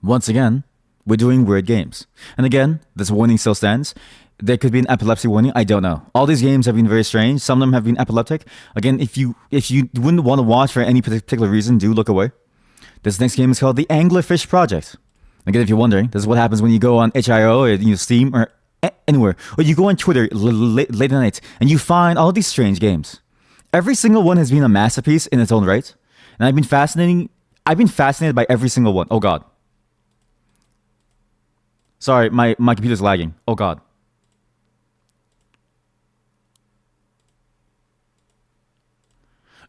Once again, we're doing weird games. And again, this warning still stands. There could be an epilepsy warning. I don't know. All these games have been very strange. Some of them have been epileptic. Again, if you wouldn't want to watch for any particular reason, do look away. This next game is called the Anglerfish Project. Again, if you're wondering, this is what happens when you go on itch.io or Steam or anywhere, or you go on Twitter late at night and you find all these strange games. Every single one has been a masterpiece in its own right, and I've been fascinated by every single one. Oh God. Sorry, my computer's lagging. Oh God.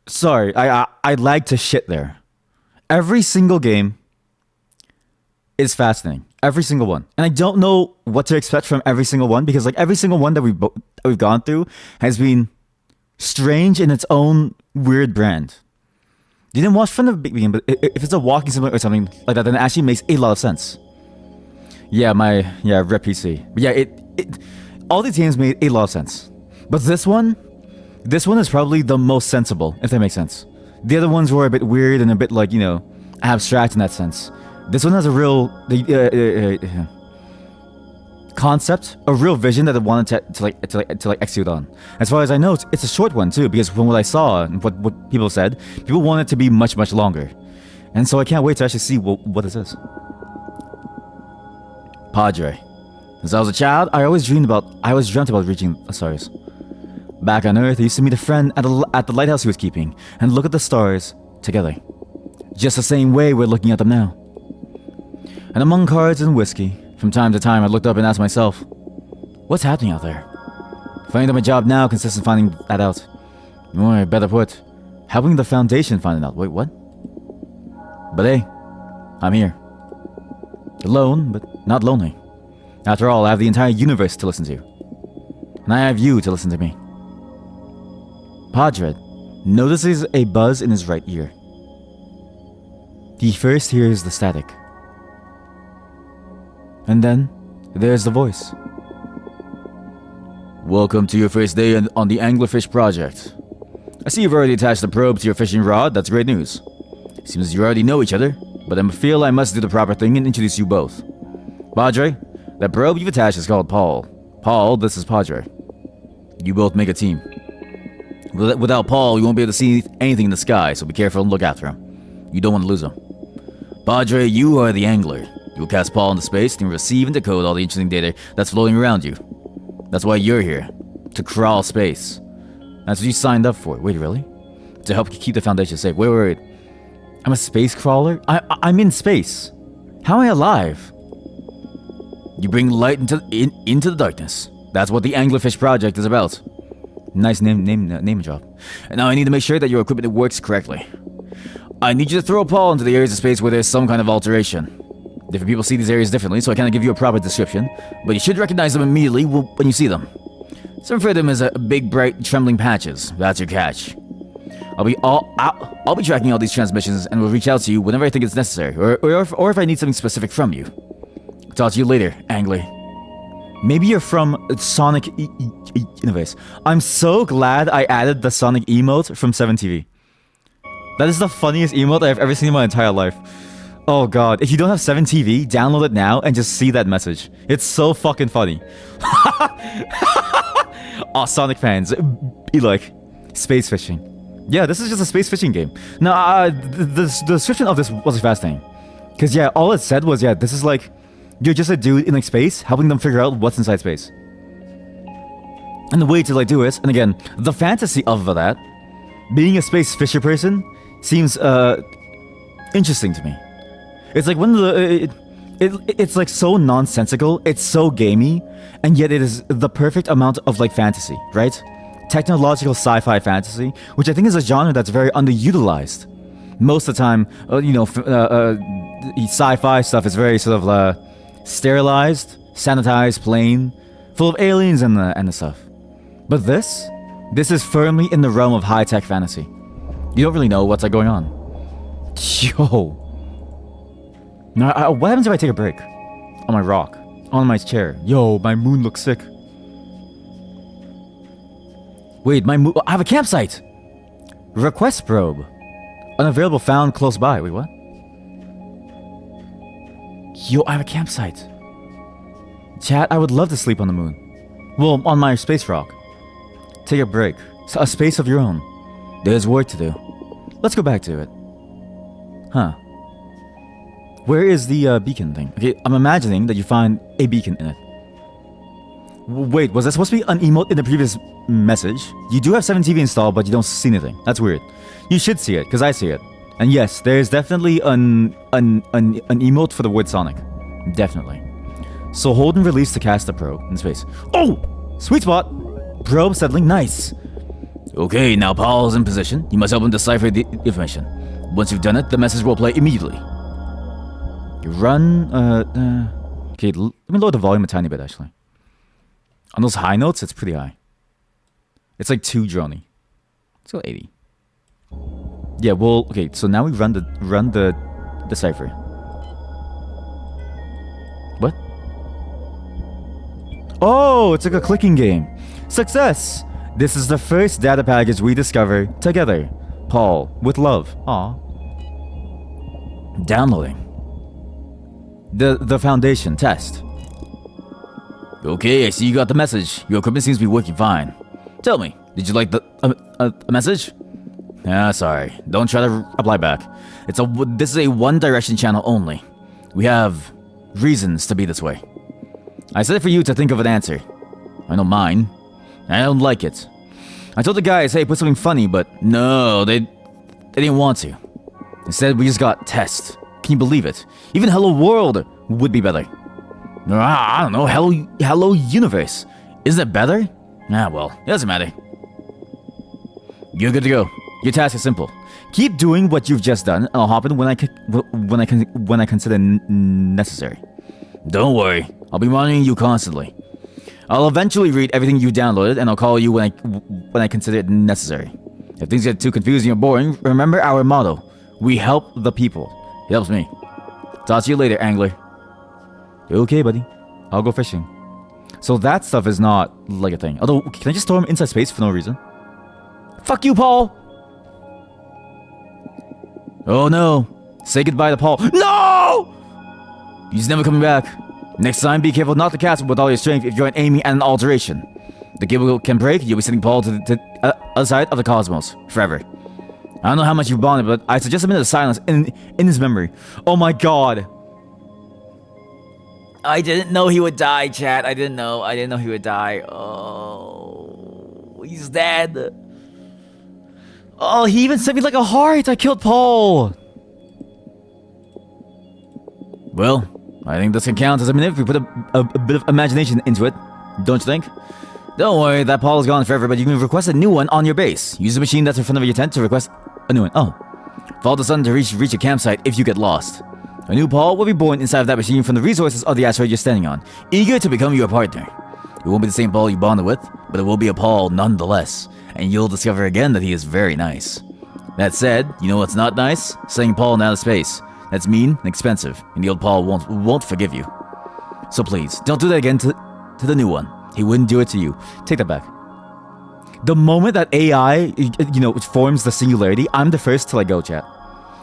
Sorry, I lagged to shit there. Every single game is fascinating. Every single one. And I don't know what to expect from every single one because like every single one that we've gone through has been strange in its own weird brand. You didn't watch from the beginning, but if it's a walking simulator or something like that, then it actually makes a lot of sense. Yeah, rep PC. But yeah, it all these games made a lot of sense. But this one is probably the most sensible, if that makes sense. The other ones were a bit weird and a bit like, abstract in that sense. This one has a real concept, a real vision that it wanted to execute on. As far as I know, it's a short one too, because from what I saw and what people said, people want it to be much, much longer. And so I can't wait to actually see what this is. Padre. Since I was a child, I always dreamt about reaching the stars. Back on Earth, I used to meet a friend at the lighthouse he was keeping and look at the stars together. Just the same way we're looking at them now. And among cards and whiskey, from time to time I looked up and asked myself, what's happening out there? Finding that my job now consists in finding that out. Or better put, helping the Foundation find it out. Wait, what? But hey, I'm here. Alone, but not lonely. After all, I have the entire universe to listen to. And I have you to listen to me. Padre notices a buzz in his right ear. He first hears the static. And then, there's the voice. Welcome to your first day on the Anglerfish Project. I see you've already attached the probe to your fishing rod. That's great news. Seems you already know each other, but I feel I must do the proper thing and introduce you both. Padre, that probe you've attached is called Paul. Paul, this is Padre. You both make a team. Without Paul, you won't be able to see anything in the sky, so be careful and look after him. You don't want to lose him. Padre, you are the angler. You will cast Paul into space and receive and decode all the interesting data that's floating around you. That's why you're here. To crawl space. That's what you signed up for. Wait, really? To help keep the Foundation safe. Wait. I'm a space crawler? I'm in space. How am I alive? You bring light into the darkness. That's what the Anglerfish Project is about. Nice name job. And now I need to make sure that your equipment works correctly. I need you to throw Paul into the areas of space where there's some kind of alteration. Different people see these areas differently, so I can't give you a proper description, but you should recognize them immediately when you see them. Some refer to them as big, bright, trembling patches. That's your catch. I'll be tracking all these transmissions and will reach out to you whenever I think it's necessary, or if I need something specific from you. Talk to you later, Angler. Maybe you're from Sonic Universe. I'm so glad I added the Sonic emote from 7TV. That is the funniest emote I've ever seen in my entire life. Oh God, if you don't have 7TV, download it now and just see that message. It's so fucking funny. Oh, Sonic fans, be like, space fishing. Yeah, this is just a space fishing game. Now, the description of this was fascinating. Because yeah, all it said was, this is like, you're just a dude in like space, helping them figure out what's inside space. And the way to like do it, and again, the fantasy of that, being a space fisher person, seems interesting to me. It's like one of the it's like so nonsensical, it's so gamey, and yet it is the perfect amount of like fantasy, right? Technological sci-fi fantasy, which I think is a genre that's very underutilized. Most of the time, sci-fi stuff is very sort of sterilized, sanitized, plain, full of aliens and the stuff. But this is firmly in the realm of high-tech fantasy. You don't really know what's like going on. Yo. Now, what happens if I take a break? On my rock. On my chair. Yo, my moon looks sick. Wait, I have a campsite! Request probe. Unavailable found close by. Wait, what? Yo, I have a campsite. Chat, I would love to sleep on the moon. Well, on my space rock. Take a break. A space of your own. There's work to do. Let's go back to it. Huh. Where is the beacon thing? Okay, I'm imagining that you find a beacon in it. Wait, was that supposed to be an emote in the previous message? You do have 7TV installed, but you don't see anything. That's weird. You should see it, because I see it. And yes, there's definitely an emote for the word Sonic. Definitely. So hold and release to cast the probe in space. Oh! Sweet spot! Probe settling, nice. Okay, now Paul's in position. You must help him decipher the information. Once you've done it, the message will play immediately. You run, okay, let me lower the volume a tiny bit, actually. On those high notes, it's pretty high. It's like too drony. Let's go 80. Yeah, well, okay, so now we run the cipher. What? Oh, it's like a clicking game. Success! This is the first data package we discover together. Paul, with love. Aw. Downloading. The foundation test. Okay, I see you got the message. Your equipment seems to be working fine. Tell me, did you like the message? Ah, sorry. Don't try to reply back. This is a one-direction channel only. We have reasons to be this way. I said it for you to think of an answer. I know mine. I don't like it. I told the guys, hey, put something funny, but no, they didn't want to. Instead, we just got test. Can you believe it? Even Hello World would be better. I don't know, Hello Universe. Isn't it better? Ah, well, it doesn't matter. You're good to go. Your task is simple. Keep doing what you've just done, and I'll hop in when I consider necessary. Don't worry, I'll be monitoring you constantly. I'll eventually read everything you downloaded, and I'll call you when I consider it necessary. If things get too confusing or boring, remember our motto: we help the people. It helps me. Talk to you later, Angler. Okay, buddy. I'll go fishing. So that stuff is not like a thing. Although, can I just throw him inside space for no reason? Fuck you, Paul! Oh no. Say goodbye to Paul. No! He's never coming back. Next time, be careful not to cast him with all your strength if you're aiming at an alteration. The cable can break, you'll be sending Paul to the other side of the cosmos. Forever. I don't know how much you've bonded, but I suggest a minute of silence in his memory. Oh my god. I didn't know he would die, chat. I didn't know he would die. Oh, he's dead. Oh, he even sent me like a heart. I killed Paul. Well, I think this can count as a minute if we put a bit of imagination into it. Don't you think? Don't worry, that Paul is gone forever, but you can request a new one on your base. Use the machine that's in front of your tent to request a new one. Oh. Follow the sun to reach a campsite if you get lost. A new Paul will be born inside of that machine from the resources of the asteroid you're standing on, eager to become your partner. It won't be the same Paul you bonded with, but it will be a Paul nonetheless, and you'll discover again that he is very nice. That said, you know what's not nice? Sending Paul in outer space. That's mean and expensive, and the old Paul won't forgive you. So please, don't do that again to the new one. He wouldn't do it to you. Take that back. The moment that AI, forms the singularity, I'm the first to let go, chat.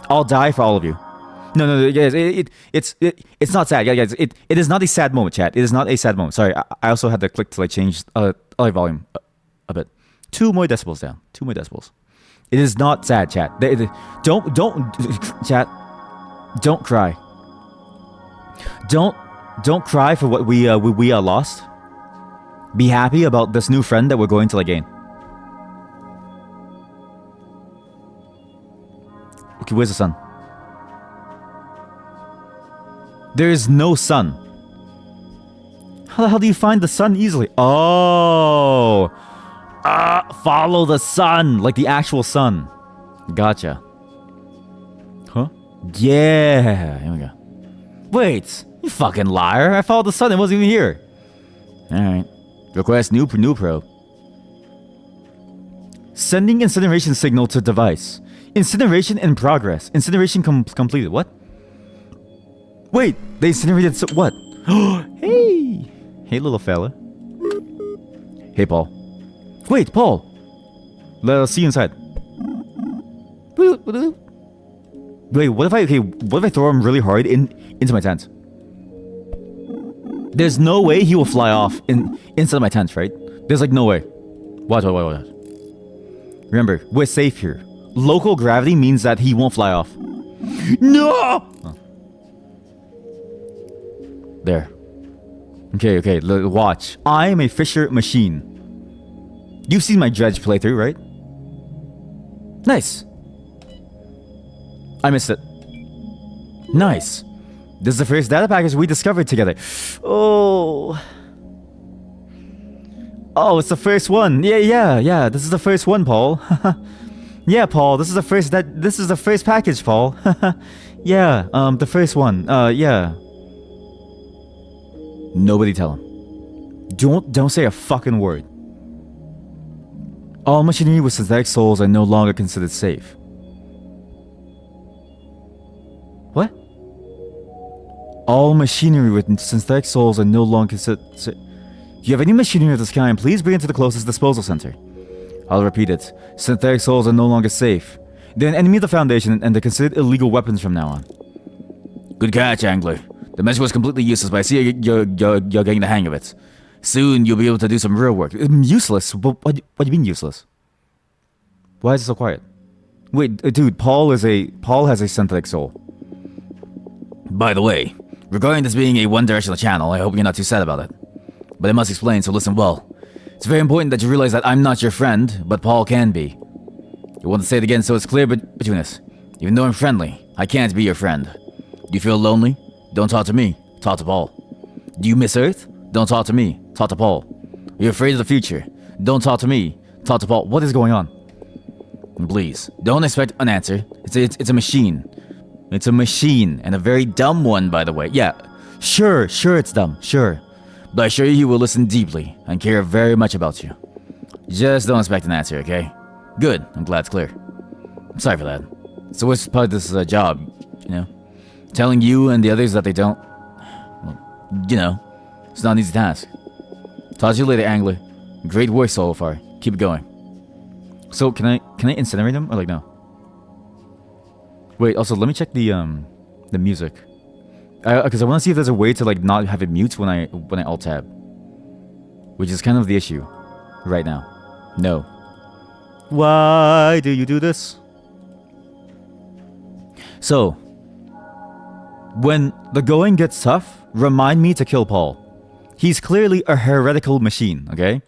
I'll die for all of you. No, guys, it's not sad, guys. It is not a sad moment, chat. It is not a sad moment. Sorry, I also had to click to change volume a bit. 2 more decibels down. 2 more decibels. It is not sad, chat. Don't chat. Don't cry. Don't cry for what we lost. Be happy about this new friend that we're going to gain. Okay, where's the sun? There is no sun. How the hell do you find the sun easily? Oh! Follow the sun! Like the actual sun. Gotcha. Huh? Yeah! Here we go. Wait! You fucking liar! I followed the sun, it wasn't even here. Alright. Request new probe. Sending incineration signal to device. Incineration in progress. Incineration completed. What? Wait, they incinerated what? Hey! Hey, little fella. Hey, Paul. Wait, Paul! Let's see you inside. Wait, what if I throw him really hard into my tent? There's no way he will fly off inside my tent, right? There's like no way. Watch. Remember, we're safe here. Local gravity means that he won't fly off. No! Oh. There. Okay, watch. I am a fisher machine. You've seen my dredge playthrough, right? Nice. I missed it. Nice. This is the first data package we discovered together. Oh, it's the first one. Yeah. This is the first one, Paul. Yeah, Paul. This is the first package, Paul. Yeah. The first one. Yeah. Nobody tell him. Don't say a fucking word. All machinery with synthetic souls are no longer considered safe. What? All machinery with synthetic souls are no longer considered safe. If you have any machinery of this kind, please bring it to the closest disposal center. I'll repeat it. Synthetic souls are no longer safe. They're an enemy of the Foundation, and they're considered illegal weapons from now on. Good catch, Angler. The message was completely useless, but I see you're getting the hang of it. Soon, you'll be able to do some real work. Useless? What do you mean useless? Why is it so quiet? Wait, dude, Paul has a synthetic soul. By the way, regarding this being a one-directional channel, I hope you're not too sad about it. But I must explain, so listen well. It's very important that you realize that I'm not your friend, but Paul can be. I want to say it again so it's clear between us. Even though I'm friendly, I can't be your friend. Do you feel lonely? Don't talk to me. Talk to Paul. Do you miss Earth? Don't talk to me. Talk to Paul. Are you afraid of the future? Don't talk to me. Talk to Paul. What is going on? And please, don't expect an answer. It's a machine. It's a machine, and a very dumb one, by the way. Yeah, sure it's dumb, sure. But I assure you he will listen deeply and care very much about you. Just don't expect an answer, okay? Good, I'm glad it's clear. I'm sorry for that. It's the worst part of this job, you know? Telling you and the others that they don't... Well, you know, it's not an easy task. Talk to you later, Angler. Great work so far. Keep it going. So, can I incinerate him, or like no? Wait, also, let me check the music. Because I want to see if there's a way to like not have it mute when I alt tab. Which is kind of the issue right now. No. Why do you do this? So, when the going gets tough, remind me to kill Paul. He's clearly a heretical machine, okay?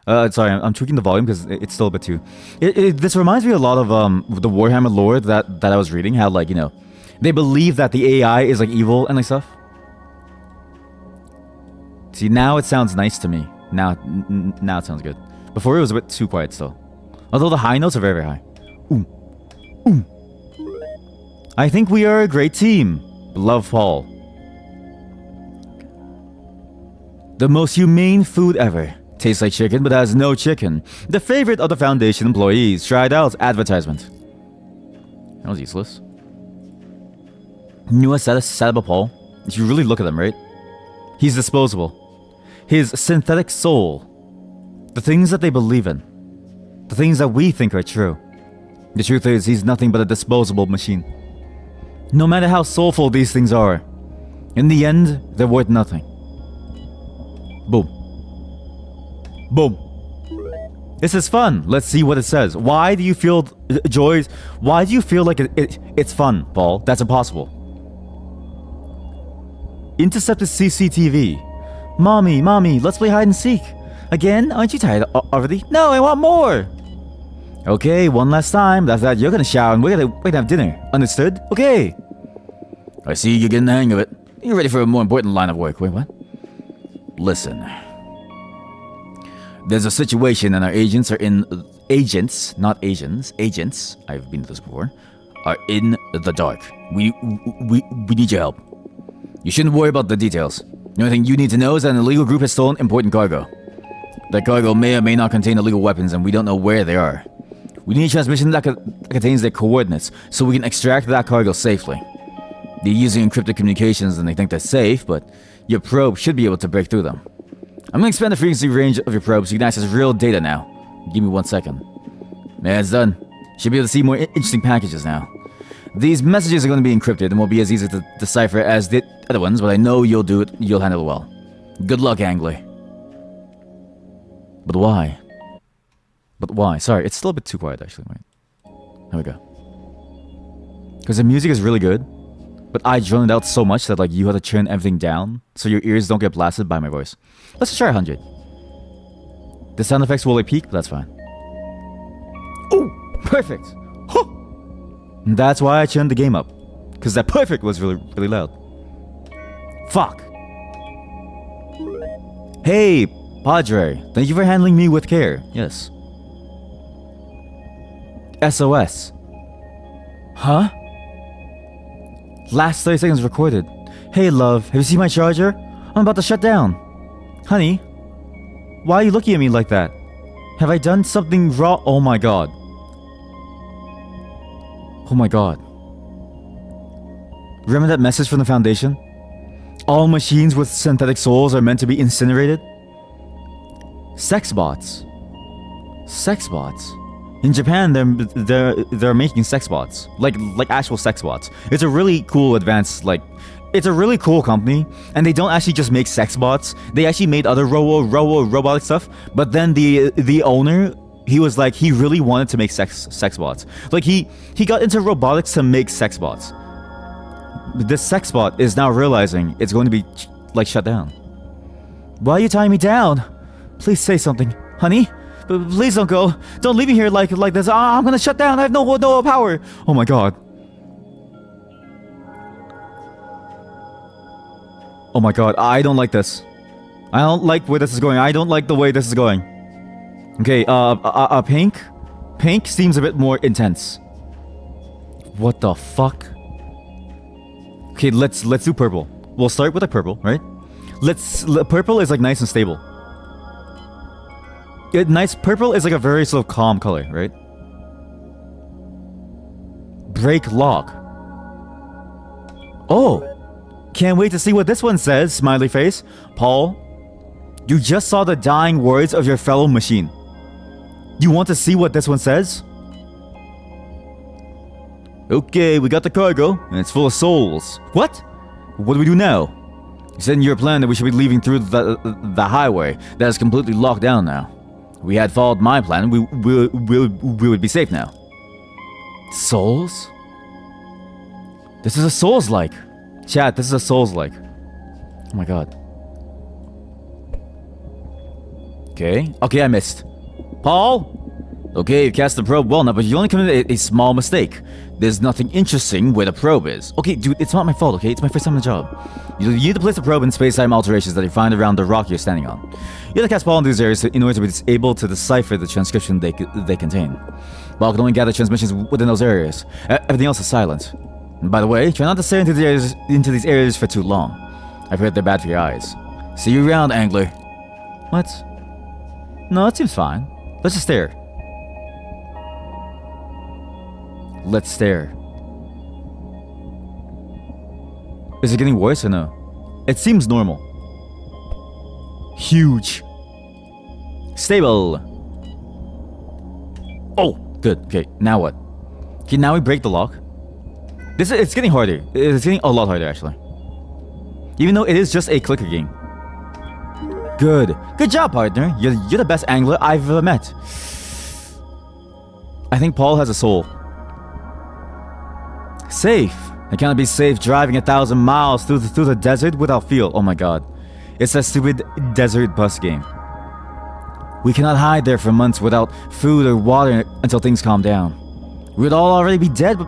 Sorry, I'm tweaking the volume because it's still a bit too... This reminds me a lot of the Warhammer lore that I was reading. How, like, you know, they believe that the AI is, like, evil and, like, stuff. See, now it sounds nice to me. Now it sounds good. Before it was a bit too quiet still. Although the high notes are very, very high. I think we are a great team. Love, Paul. The most humane food ever. Tastes like chicken, but has no chicken. The favorite of the Foundation employees. Tried out advertisement. That was useless. You know what's sad about Paul? If you really look at him, right? He's disposable. His synthetic soul. The things that they believe in. The things that we think are true. The truth is, he's nothing but a disposable machine. No matter how soulful these things are, in the end, they're worth nothing. Boom. Boom. This is fun. Let's see what it says. Why do you feel joys? Why do you feel like it's fun, Paul? That's impossible. Intercepted CCTV. Mommy, let's play hide and seek. Again? Aren't you tired already? No, I want more. Okay, one last time. After that, you're gonna shower and we're gonna have dinner. Understood? Okay. I see you're getting the hang of it. You're ready for a more important line of work. Wait, what? Listen. There's a situation and our agents are in... Agents, not Asians. Agents, I've been to this before, are in the dark. We need your help. You shouldn't worry about the details. The only thing you need to know is that an illegal group has stolen important cargo. That cargo may or may not contain illegal weapons and we don't know where they are. We need a transmission that contains their coordinates so we can extract that cargo safely. They're using encrypted communications and they think they're safe, but your probe should be able to break through them. I'm gonna expand the frequency range of your probe so you can access real data now. Give me 1 second. Yeah, it's done. Should be able to see more interesting packages now. These messages are going to be encrypted and won't be as easy to decipher as the other ones, but I know you'll do it. You'll handle it well. Good luck, Angler. But why? But why? Sorry, it's still a bit too quiet, actually. Wait. There we go. Because the music is really good, but I drone it out so much that like you have to turn everything down so your ears don't get blasted by my voice. Let's try 100. The sound effects will peak, but that's fine. Oh, perfect. Huh. That's why I turned the game up, because that perfect was really loud. Fuck. Hey, Padre. Thank you for handling me with care. Yes. SOS. Huh? Last 30 seconds recorded. Hey, love. Have you seen my charger? I'm about to shut down. Honey, why are you looking at me like that? Have I done something wrong? Oh my god. Oh my god. Remember that message from the Foundation? All machines with synthetic souls are meant to be incinerated? Sex bots. Sex bots. In Japan, they're making sex bots, like actual sex bots. It's a really cool advanced, like, it's a really cool company, and they don't actually just make sex bots. They actually made other robotic stuff. But then the owner, he was like, he really wanted to make sex bots. Like he got into robotics to make sex bots. This sex bot is now realizing it's going to be like shut down. Why are you tying me down? Please say something, honey. Please don't go. Don't leave me here like this. I'm gonna shut down. I have no power. Oh my god. Oh my god. I don't like this. I don't like where this is going. I don't like the way this is going. Okay. Pink. Pink seems a bit more intense. What the fuck? Okay. Let's do purple. We'll start with a purple, right? Purple is like nice and stable. Nice purple is like a very sort of calm color, right? Break lock. Oh, can't wait to see what this one says, smiley face. Paul, you just saw the dying words of your fellow machine. You want to see what this one says? Okay, we got the cargo, and it's full of souls. What? What do we do now? You said in your plan that we should be leaving through the highway that is completely locked down now. We had followed my plan, we would be safe now. Souls? This is a Souls-like. Chat, this is a Souls-like. Oh my god. Okay, I missed. Paul? Okay, you cast the probe well enough, but you only committed a small mistake. There's nothing interesting where the probe is. Okay, dude, it's not my fault, okay? It's my first time on the job. You need to place the probe in space-time alterations that you find around the rock you're standing on. You have to cast Paul in these areas in order to be able to decipher the transcription they contain. Paul can only gather transmissions within those areas. Everything else is silent. And by the way, try not to stare into these areas for too long. I've heard they're bad for your eyes. See you around, Angler. What? No, that seems fine. Let's just stare. Let's stare. Is it getting worse or no? It seems normal. Huge. Stable. Oh, good. Okay, now what? Okay, now we break the lock. It's getting harder. It's getting a lot harder, actually. Even though it is just a clicker game. Good. Good job, partner. You're the best angler I've ever met. I think Paul has a soul. Safe. I cannot be safe driving 1,000 miles through the desert without fuel. Oh my god. It's a stupid desert bus game. We cannot hide there for months without food or water until things calm down. We would all already be dead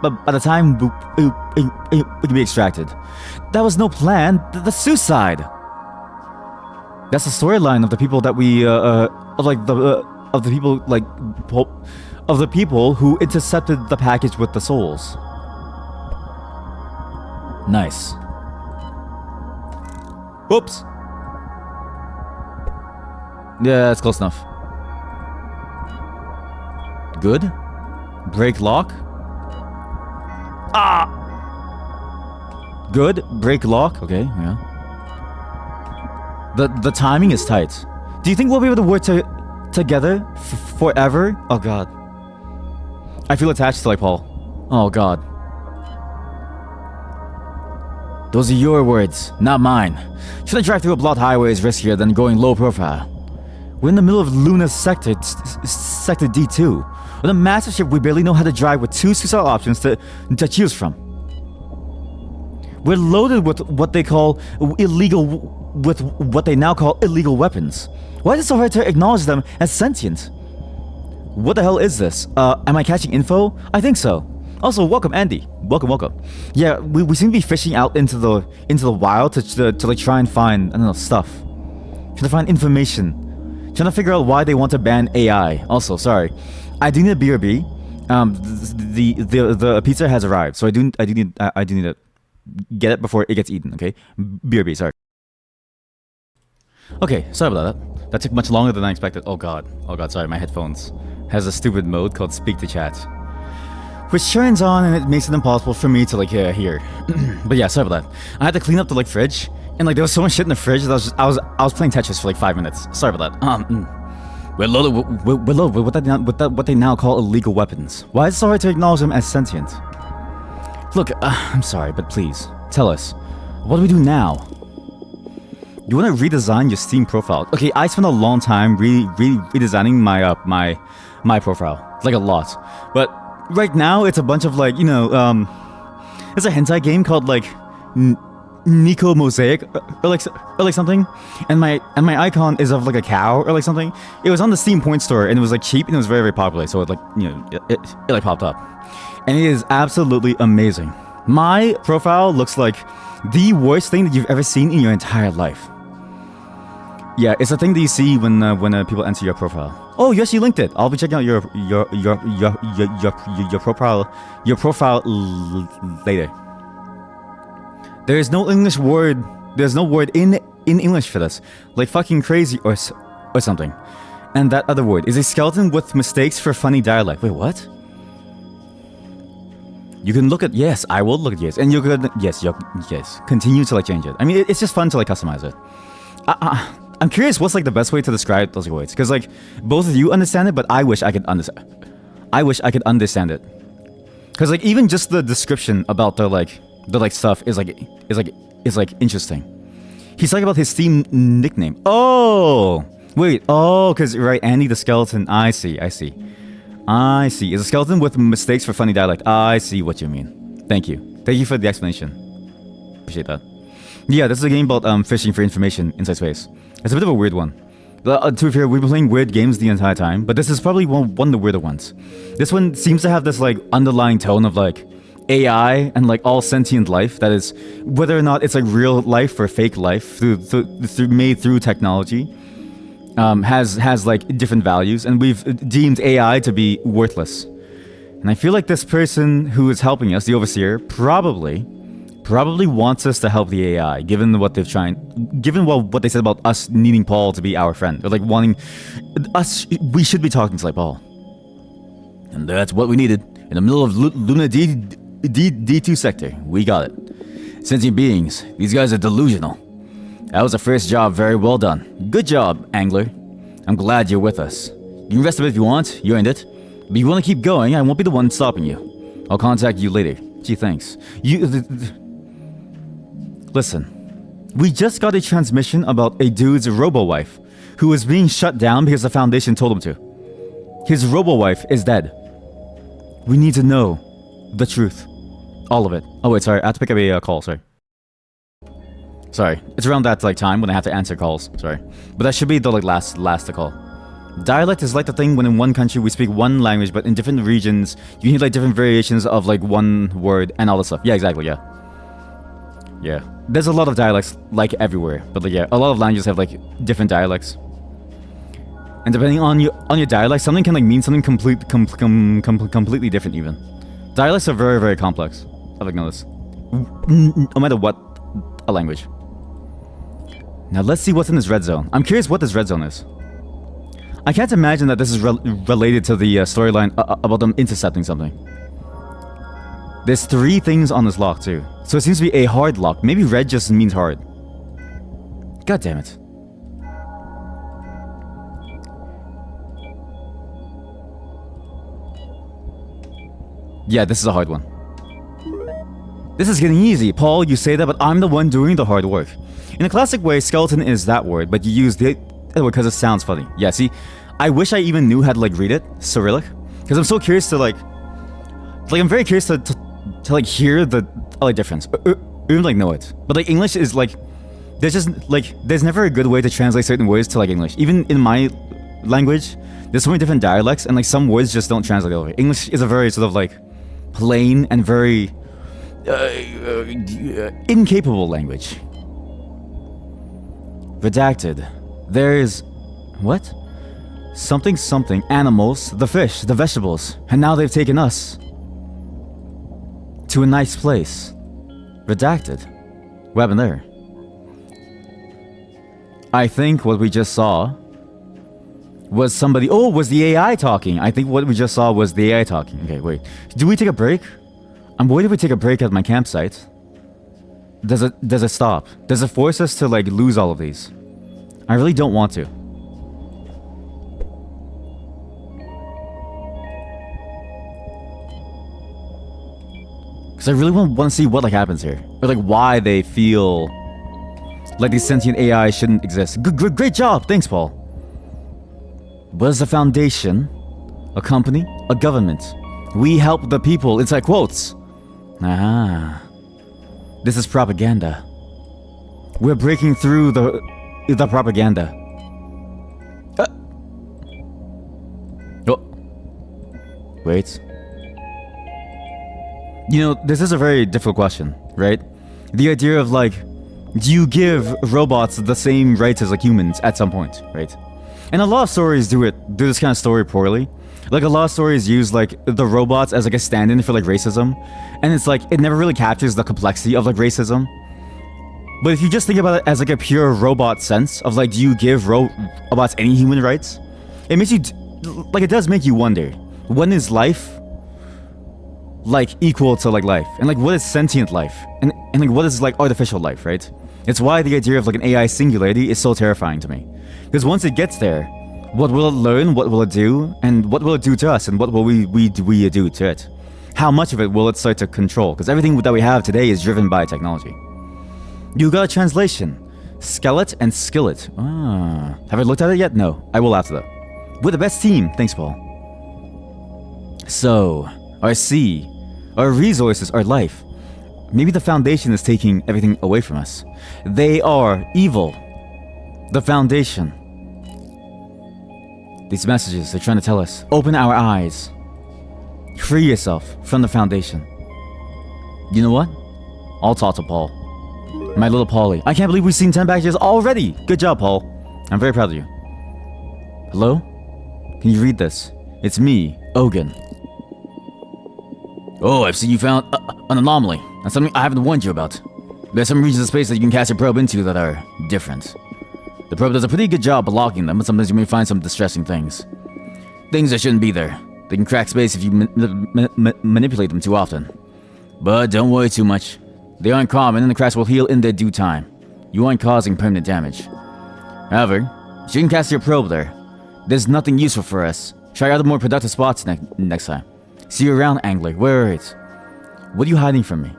but by the time we can be extracted. That was no plan. The suicide. That's the storyline of the people that we of the people who intercepted the package with the souls. Nice. Oops. Yeah, that's close enough. Good. Break lock. Ah! Good. Break lock. Okay, yeah. The timing is tight. Do you think we'll be able to work together forever? Oh god. I feel attached to like Paul. Oh god. Those are your words, not mine. Should I drive through a blocked highway is riskier than going low profile. We're in the middle of Luna Sector D2, with a massive ship we barely know how to drive with 2 suicidal options to choose from. We're loaded with what they now call illegal weapons. Why is it so hard to acknowledge them as sentient? What the hell is this? Am I catching info? I think so. Also, welcome, Andy. Welcome. Yeah, we seem to be fishing out into the wild to like try and find, I don't know, stuff. Trying to find information. Trying to figure out why they want to ban AI. Also, sorry, I do need a BRB. The pizza has arrived, so I do need to get it before it gets eaten. Okay, BRB. Sorry. Okay, sorry about that. That took much longer than I expected. Oh god. Sorry, my headphones has a stupid mode called Speak to Chat, which turns on and it makes it impossible for me to like hear. But yeah, sorry about that. I had to clean up the like fridge, and like there was so much shit in the fridge that I was playing Tetris for like 5 minutes. Sorry about that. We're loaded with what they now call illegal weapons. Why is it so hard to acknowledge them as sentient? Look, I'm sorry, but please tell us, what do we do now? You want to redesign your Steam profile? Okay, I spent a long time redesigning my profile, like a lot, but right now it's a bunch of like, you know, it's a hentai game called like Nico Mosaic or like something, and my icon is of like a cow or like something. It was on the Steam Point store and it was like cheap and it was very popular, so it like, you know, it like popped up, and it is absolutely amazing. My profile looks like the worst thing that you've ever seen in your entire life. Yeah, it's a thing that you see when people enter your profile. Oh, yes, you linked it. I'll be checking out your profile later. There is no English word. There's no word in English for this, like fucking crazy or something. And that other word is a skeleton with mistakes for funny dialect. Wait, what? You can look at, yes, I will look at yes, and you could, yes, continue to like change it. I mean, it's just fun to like customize it. I'm curious what's like the best way to describe those words, because like both of you understand it, but I wish I could understand. I wish I could understand it, because like even just the description about the like stuff is interesting. He's talking about his Steam nickname. Oh wait, oh, because right, Andy the skeleton. I see. It's a skeleton with mistakes for funny dialect. I see what you mean. Thank you for the explanation. Appreciate that. Yeah, this is a game about fishing for information inside space. It's a bit of a weird one. To be fair, we've been playing weird games the entire time, but this is probably one of the weirder ones. This one seems to have this like underlying tone of like AI and like all sentient life that is, whether or not it's like real life or fake life made through technology, has like different values, and we've deemed AI to be worthless. And I feel like this person who is helping us, the overseer, probably wants us to help the AI, given what they said about us needing Paul to be our friend, or like wanting us, we should be talking to like Paul. And that's what we needed. In the middle of Luna D2 sector, we got it. Sentient beings, these guys are delusional. That was the first job, very well done. Good job, Angler. I'm glad you're with us. You can rest a bit if you want, you earned it. But if you want to keep going, I won't be the one stopping you. I'll contact you later. Gee, thanks. Listen, we just got a transmission about a dude's robo-wife who was being shut down because the Foundation told him to. His robo-wife is dead. We need to know the truth. All of it. Oh wait, sorry, I have to pick up a call, sorry. Sorry, it's around that like time when I have to answer calls, sorry. But that should be the like last call. Dialect is like the thing when in one country we speak one language, but in different regions you need like different variations of like one word and all this stuff. Yeah, exactly, yeah. Yeah. There's a lot of dialects like everywhere, but like yeah, a lot of languages have like different dialects. And depending on your dialect, something can like mean something completely different even. Dialects are very, very complex. I've like noticed. No matter what a language. Now let's see what's in this red zone. I'm curious what this red zone is. I can't imagine that this is related to the storyline about them intercepting something. There's 3 things on this lock too. So it seems to be a hard lock. Maybe red just means hard. God damn it. Yeah, this is a hard one. This is getting easy. Paul, you say that, but I'm the one doing the hard work. In a classic way, skeleton is that word, but you use the other word because it sounds funny. Yeah, see? I wish I even knew how to, like, read it, Cyrillic. Because I'm so curious to, like, I'm very curious to like, hear the, like, difference. Or even, like, know it. But, like, English is, like, there's never a good way to translate certain words to, like, English. Even in my language, there's so many different dialects, and, like, some words just don't translate over. English is a very sort of, like, plain and very incapable language. Redacted. There's... what? Something, animals, the fish, the vegetables, and now they've taken us to a nice place. Redacted. What happened there? I think what we just saw was somebody... oh, was the AI talking. I think what we just saw was the AI talking. Okay, wait. Do we take a break? I'm worried if we take a break at my campsite. Does it stop? Does it force us to, like, lose all of these? I really don't want to. Because I really want to see what, like, happens here. Or, like, why they feel like these sentient AI shouldn't exist. Great job! Thanks, Paul. What is the foundation? A company? A government? We help the people. It's like quotes. Ah. This is propaganda. We're breaking through the propaganda. Oh. Wait. You know, this is a very difficult question, right? The idea of, like, do you give robots the same rights as, like, humans at some point, right? And a lot of stories do this kind of story poorly. Like, a lot of stories use, like, the robots as, like, a stand-in for, like, racism. And it's like, it never really captures the complexity of, like, racism. But if you just think about it as, like, a pure robot sense of, like, do you give robots any human rights? It makes you, like, it does make you wonder, when is life, like, equal to, like, life? And, like, what is sentient life? And like, what is, like, artificial life, right? It's why the idea of, like, an AI singularity is so terrifying to me. Because once it gets there, what will it learn? What will it do? And what will it do to us? And what will we do to it? How much of it will it start to control? Because everything that we have today is driven by technology. You got a translation. Skelet and skillet. Ah. Have I looked at it yet? No. I will after that. We're the best team. Thanks, Paul. So, our sea, our resources, our life. Maybe the Foundation is taking everything away from us. They are evil. The Foundation. These messages, they're trying to tell us, open our eyes. Free yourself from the Foundation. You know what? I'll talk to Paul. My little Paulie. I can't believe we've seen 10 packages already! Good job, Paul. I'm very proud of you. Hello? Can you read this? It's me, Ogun. Oh, I've seen you found an anomaly. That's something I haven't warned you about. There's some regions of space that you can cast your probe into that are different. The probe does a pretty good job blocking them, but sometimes you may find some distressing things. Things that shouldn't be there. They can crack space if you manipulate them too often. But don't worry too much. They aren't common and the cracks will heal in their due time. You aren't causing permanent damage. However, you can cast your probe there. There's nothing useful for us. Try other more productive spots next time. See you around, Angler. Where are it? What are you hiding from me?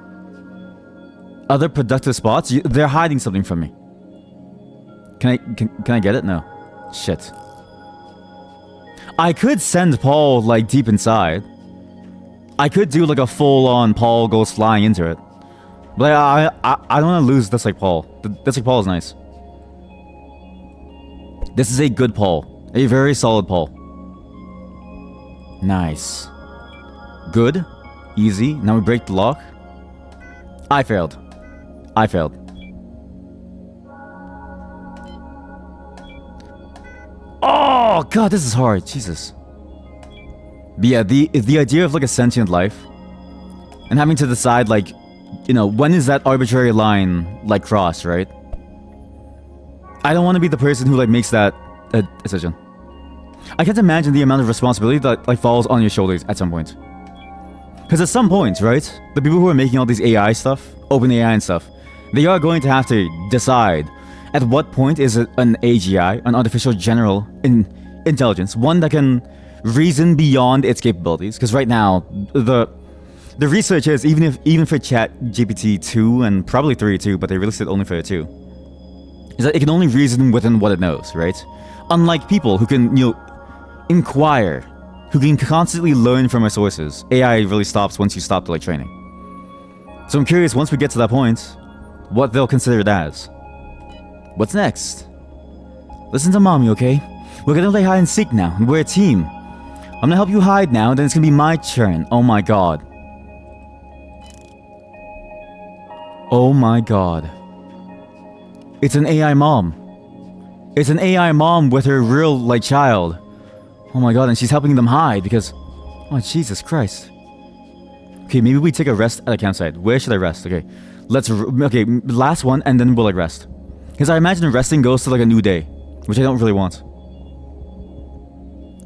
Other productive spots? They're hiding something from me. Can I get it? No. Shit. I could send Paul, like, deep inside. I could do, like, a full-on Paul goes flying into it. But I don't want to lose this like Paul. This like Paul is nice. This is a good Paul. A very solid Paul. Nice. Good. Easy. Now we break the lock. I failed. Oh, God, this is hard. Jesus. But yeah, the idea of, like, a sentient life and having to decide, like, you know, when is that arbitrary line, like, crossed, right? I don't want to be the person who, like, makes that decision. I can't imagine the amount of responsibility that, like, falls on your shoulders at some point. Because at some point, right, the people who are making all these AI stuff, open AI and stuff, they are going to have to decide at what point is it an AGI, an artificial general intelligence, one that can reason beyond its capabilities. Because right now, The research is, even for Chat GPT 2 and probably 3 too, but they released it only for 2, is that it can only reason within what it knows, right? Unlike people who can, inquire, who can constantly learn from our sources, AI really stops once you stop the training. So I'm curious, once we get to that point, what they'll consider it as. What's next? Listen to mommy, okay? We're gonna play hide and seek now, and we're a team. I'm gonna help you hide now, and then it's gonna be my turn. Oh my god. Oh my god. It's an AI mom. It's an AI mom with her real, child. Oh my god, and she's helping them hide because... Oh, Jesus Christ. Okay, maybe we take a rest at a campsite. Where should I rest? Okay, okay, last one, and then we'll, rest. Because I imagine resting goes to, a new day, which I don't really want.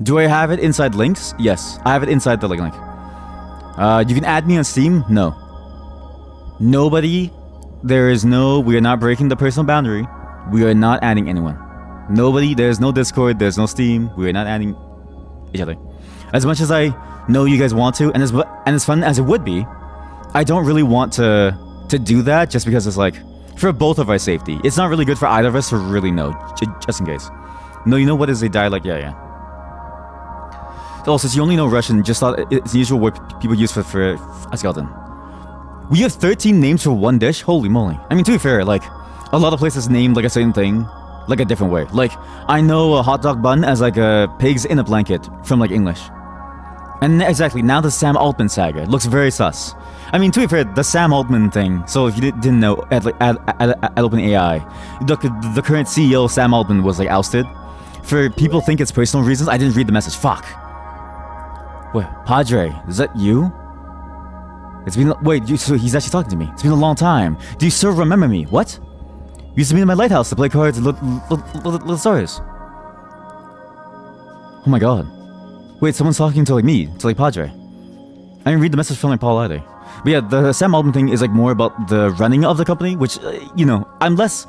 Do I have it inside links? Yes, I have it inside the link. You can add me on Steam? No. Nobody... we are not breaking the personal boundary. We are not adding anyone. Nobody, there's no Discord, there's no Steam. We are not adding each other. As much as I know you guys want to, and as fun as it would be, I don't really want to do that just because it's for both of our safety. It's not really good for either of us to really know, just in case. No, you know what is a dialect? Yeah. Also, since you only know Russian, just thought it's the usual word people use for a skeleton. We have 13 names for one dish? Holy moly. I mean, to be fair, a lot of places name a certain thing a different way. I know a hot dog bun as a pigs in a blanket from English. And exactly, now the Sam Altman saga looks very sus. I mean, to be fair, the Sam Altman thing, so if you didn't know, at OpenAI, the current CEO, Sam Altman, was ousted. For people think it's personal reasons, I didn't read the message. Fuck. Wait, Padre, is that you? It's been... Wait, so he's actually talking to me. It's been a long time. Do you still remember me? What? You used to be in my lighthouse to play cards and little stars. Oh my god. Wait, someone's talking to me, to Padre. I didn't read the message from Paul either. But yeah, the Sam Altman thing is more about the running of the company, which, I'm less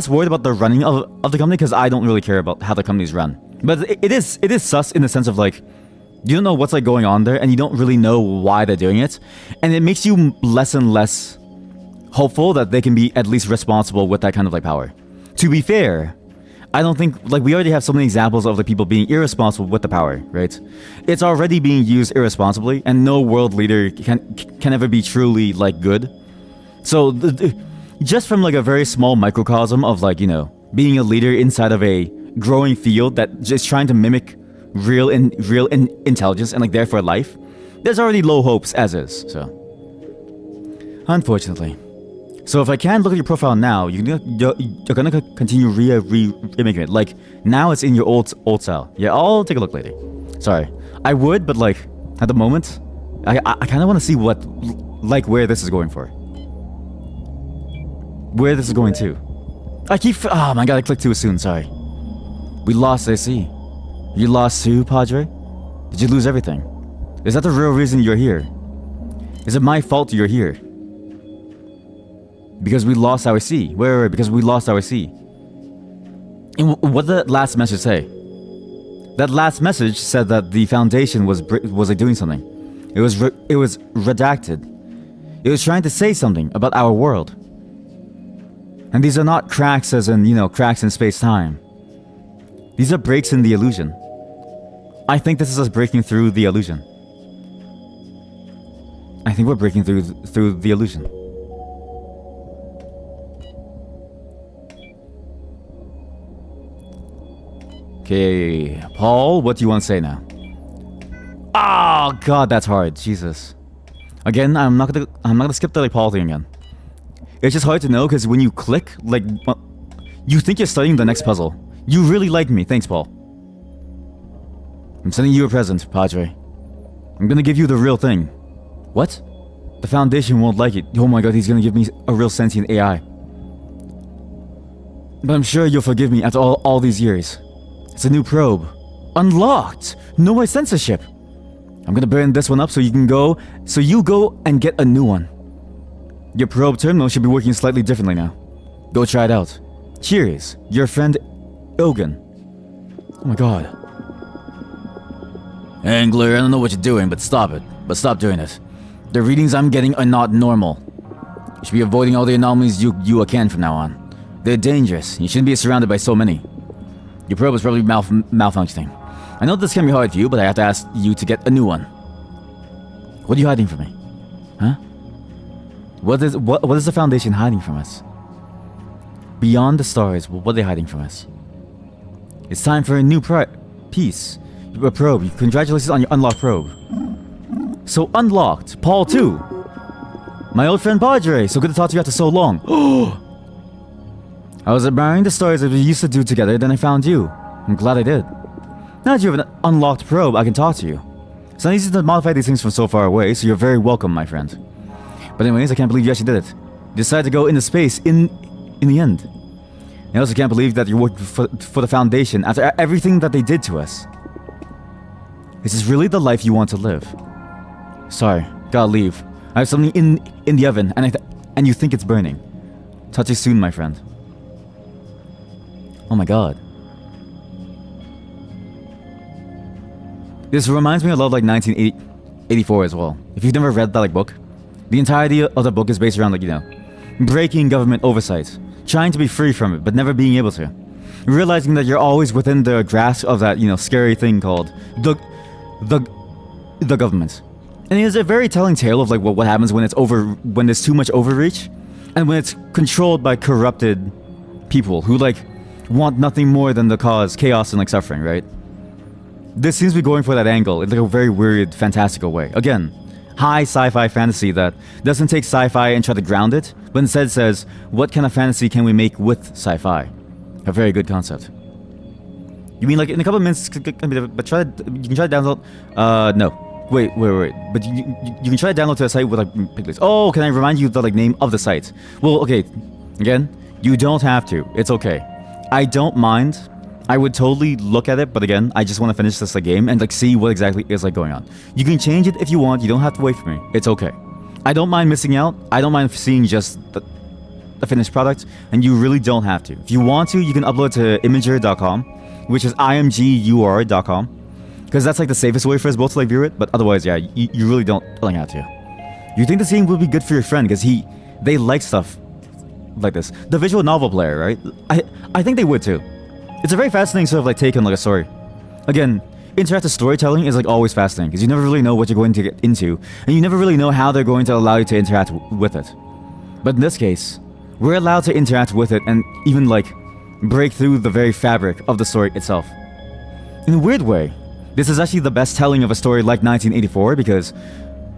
worried about the running of the company because I don't really care about how the company's run. But it is sus in the sense of you don't know what's going on there, and you don't really know why they're doing it, and it makes you less and less hopeful that they can be at least responsible with that kind of power. To be fair, I don't think we already have so many examples of the people being irresponsible with the power, right? It's already being used irresponsibly, and no world leader can ever be truly good. So just from a very small microcosm of being a leader inside of a growing field that just trying to mimic real intelligence and therefore life, there's already low hopes as is. So unfortunately. So if I can look at your profile now, you're gonna continue remaking it. Now it's in your old style. Yeah, I'll take a look later. Sorry, I would, but at the moment, I kind of want to see what where this is going for. Where this is going to. Oh my god, I clicked too soon. Sorry. We lost. I see. You lost too, Padre? Did you lose everything? Is that the real reason you're here? Is it my fault you're here? Because we lost our sea. Wait, because we lost our sea. And what did that last message say? That last message said that the Foundation was doing something. It was redacted. It was trying to say something about our world. And these are not cracks as in, cracks in space-time. These are breaks in the illusion. I think this is us breaking through the illusion. I think we're breaking through the illusion. Okay, Paul, what do you want to say now? Oh god, that's hard. Jesus. Again, I'm not gonna skip the Paul thing again. It's just hard to know because when you click, you think you're studying the next puzzle. You really like me, thanks, Paul. I'm sending you a present, Padre. I'm gonna give you the real thing. What? The Foundation won't like it. Oh my god, he's gonna give me a real sentient AI. But I'm sure you'll forgive me after all these years. It's a new probe. Unlocked! No more censorship! I'm gonna burn this one up so you go and get a new one. Your probe terminal should be working slightly differently now. Go try it out. Cheers, your friend Ilgan. Oh my god. Angler, I don't know what you're doing, but stop it. But stop doing it. The readings I'm getting are not normal. You should be avoiding all the anomalies you can from now on. They're dangerous. You shouldn't be surrounded by so many. Your probe is probably malfunctioning. I know this can be hard for you, but I have to ask you to get a new one. What are you hiding from me? Huh? What is the Foundation hiding from us? Beyond the stars, what are they hiding from us? It's time for a new piece. A probe. Congratulations on your unlocked probe. So unlocked. Paul too. My old friend Padre. So good to talk to you after so long. I was admiring the stars that we used to do together, then I found you. I'm glad I did. Now that you have an unlocked probe, I can talk to you. It's not easy to modify these things from so far away, so you're very welcome, my friend. But anyways, I can't believe you actually did it. You decided to go into space in the end. I also can't believe that you're working for the Foundation after everything that they did to us. Is this really the life you want to live? Sorry, gotta leave. I have something in the oven, and you think it's burning. Touch you soon, my friend. Oh my god. This reminds me a lot of like 1984 as well. If you've never read that like book, the entirety of the book is based around like, you know, breaking government oversight, trying to be free from it, but never being able to. Realizing that you're always within the grasp of that, you know, scary thing called the government. And it is a very telling tale of like what happens when when there's too much overreach, and when it's controlled by corrupted people who like want nothing more than to cause chaos and like suffering, right? This seems to be going for that angle in like a very weird, fantastical way. Again, high sci-fi fantasy that doesn't take sci-fi and try to ground it, but instead says, what kind of fantasy can we make with sci-fi? A very good concept. You mean like in a couple of minutes, but you can try to download, no. Wait. But you can try to download to a site with like piglets. Oh, can I remind you the like name of the site? Well, okay. Again, you don't have to. It's okay. I don't mind. I would totally look at it, but again, I just want to finish this like game and like see what exactly is like going on. You can change it if you want. You don't have to wait for me. It's okay. I don't mind missing out. I don't mind seeing just the finished product, and you really don't have to. If you want to, you can upload to imager.com, which is imgur.com, because that's like the safest way for us both to like view it. But otherwise, yeah, you really don't like have to. You think this game would be good for your friend because they like stuff like this. The visual novel player, right? I think they would too. It's a very fascinating sort of like take on like a story. Again, interactive storytelling is like always fascinating because you never really know what you're going to get into, and you never really know how they're going to allow you to interact with it. But in this case, we're allowed to interact with it and even like break through the very fabric of the story itself. In a weird way, this is actually the best telling of a story like 1984 because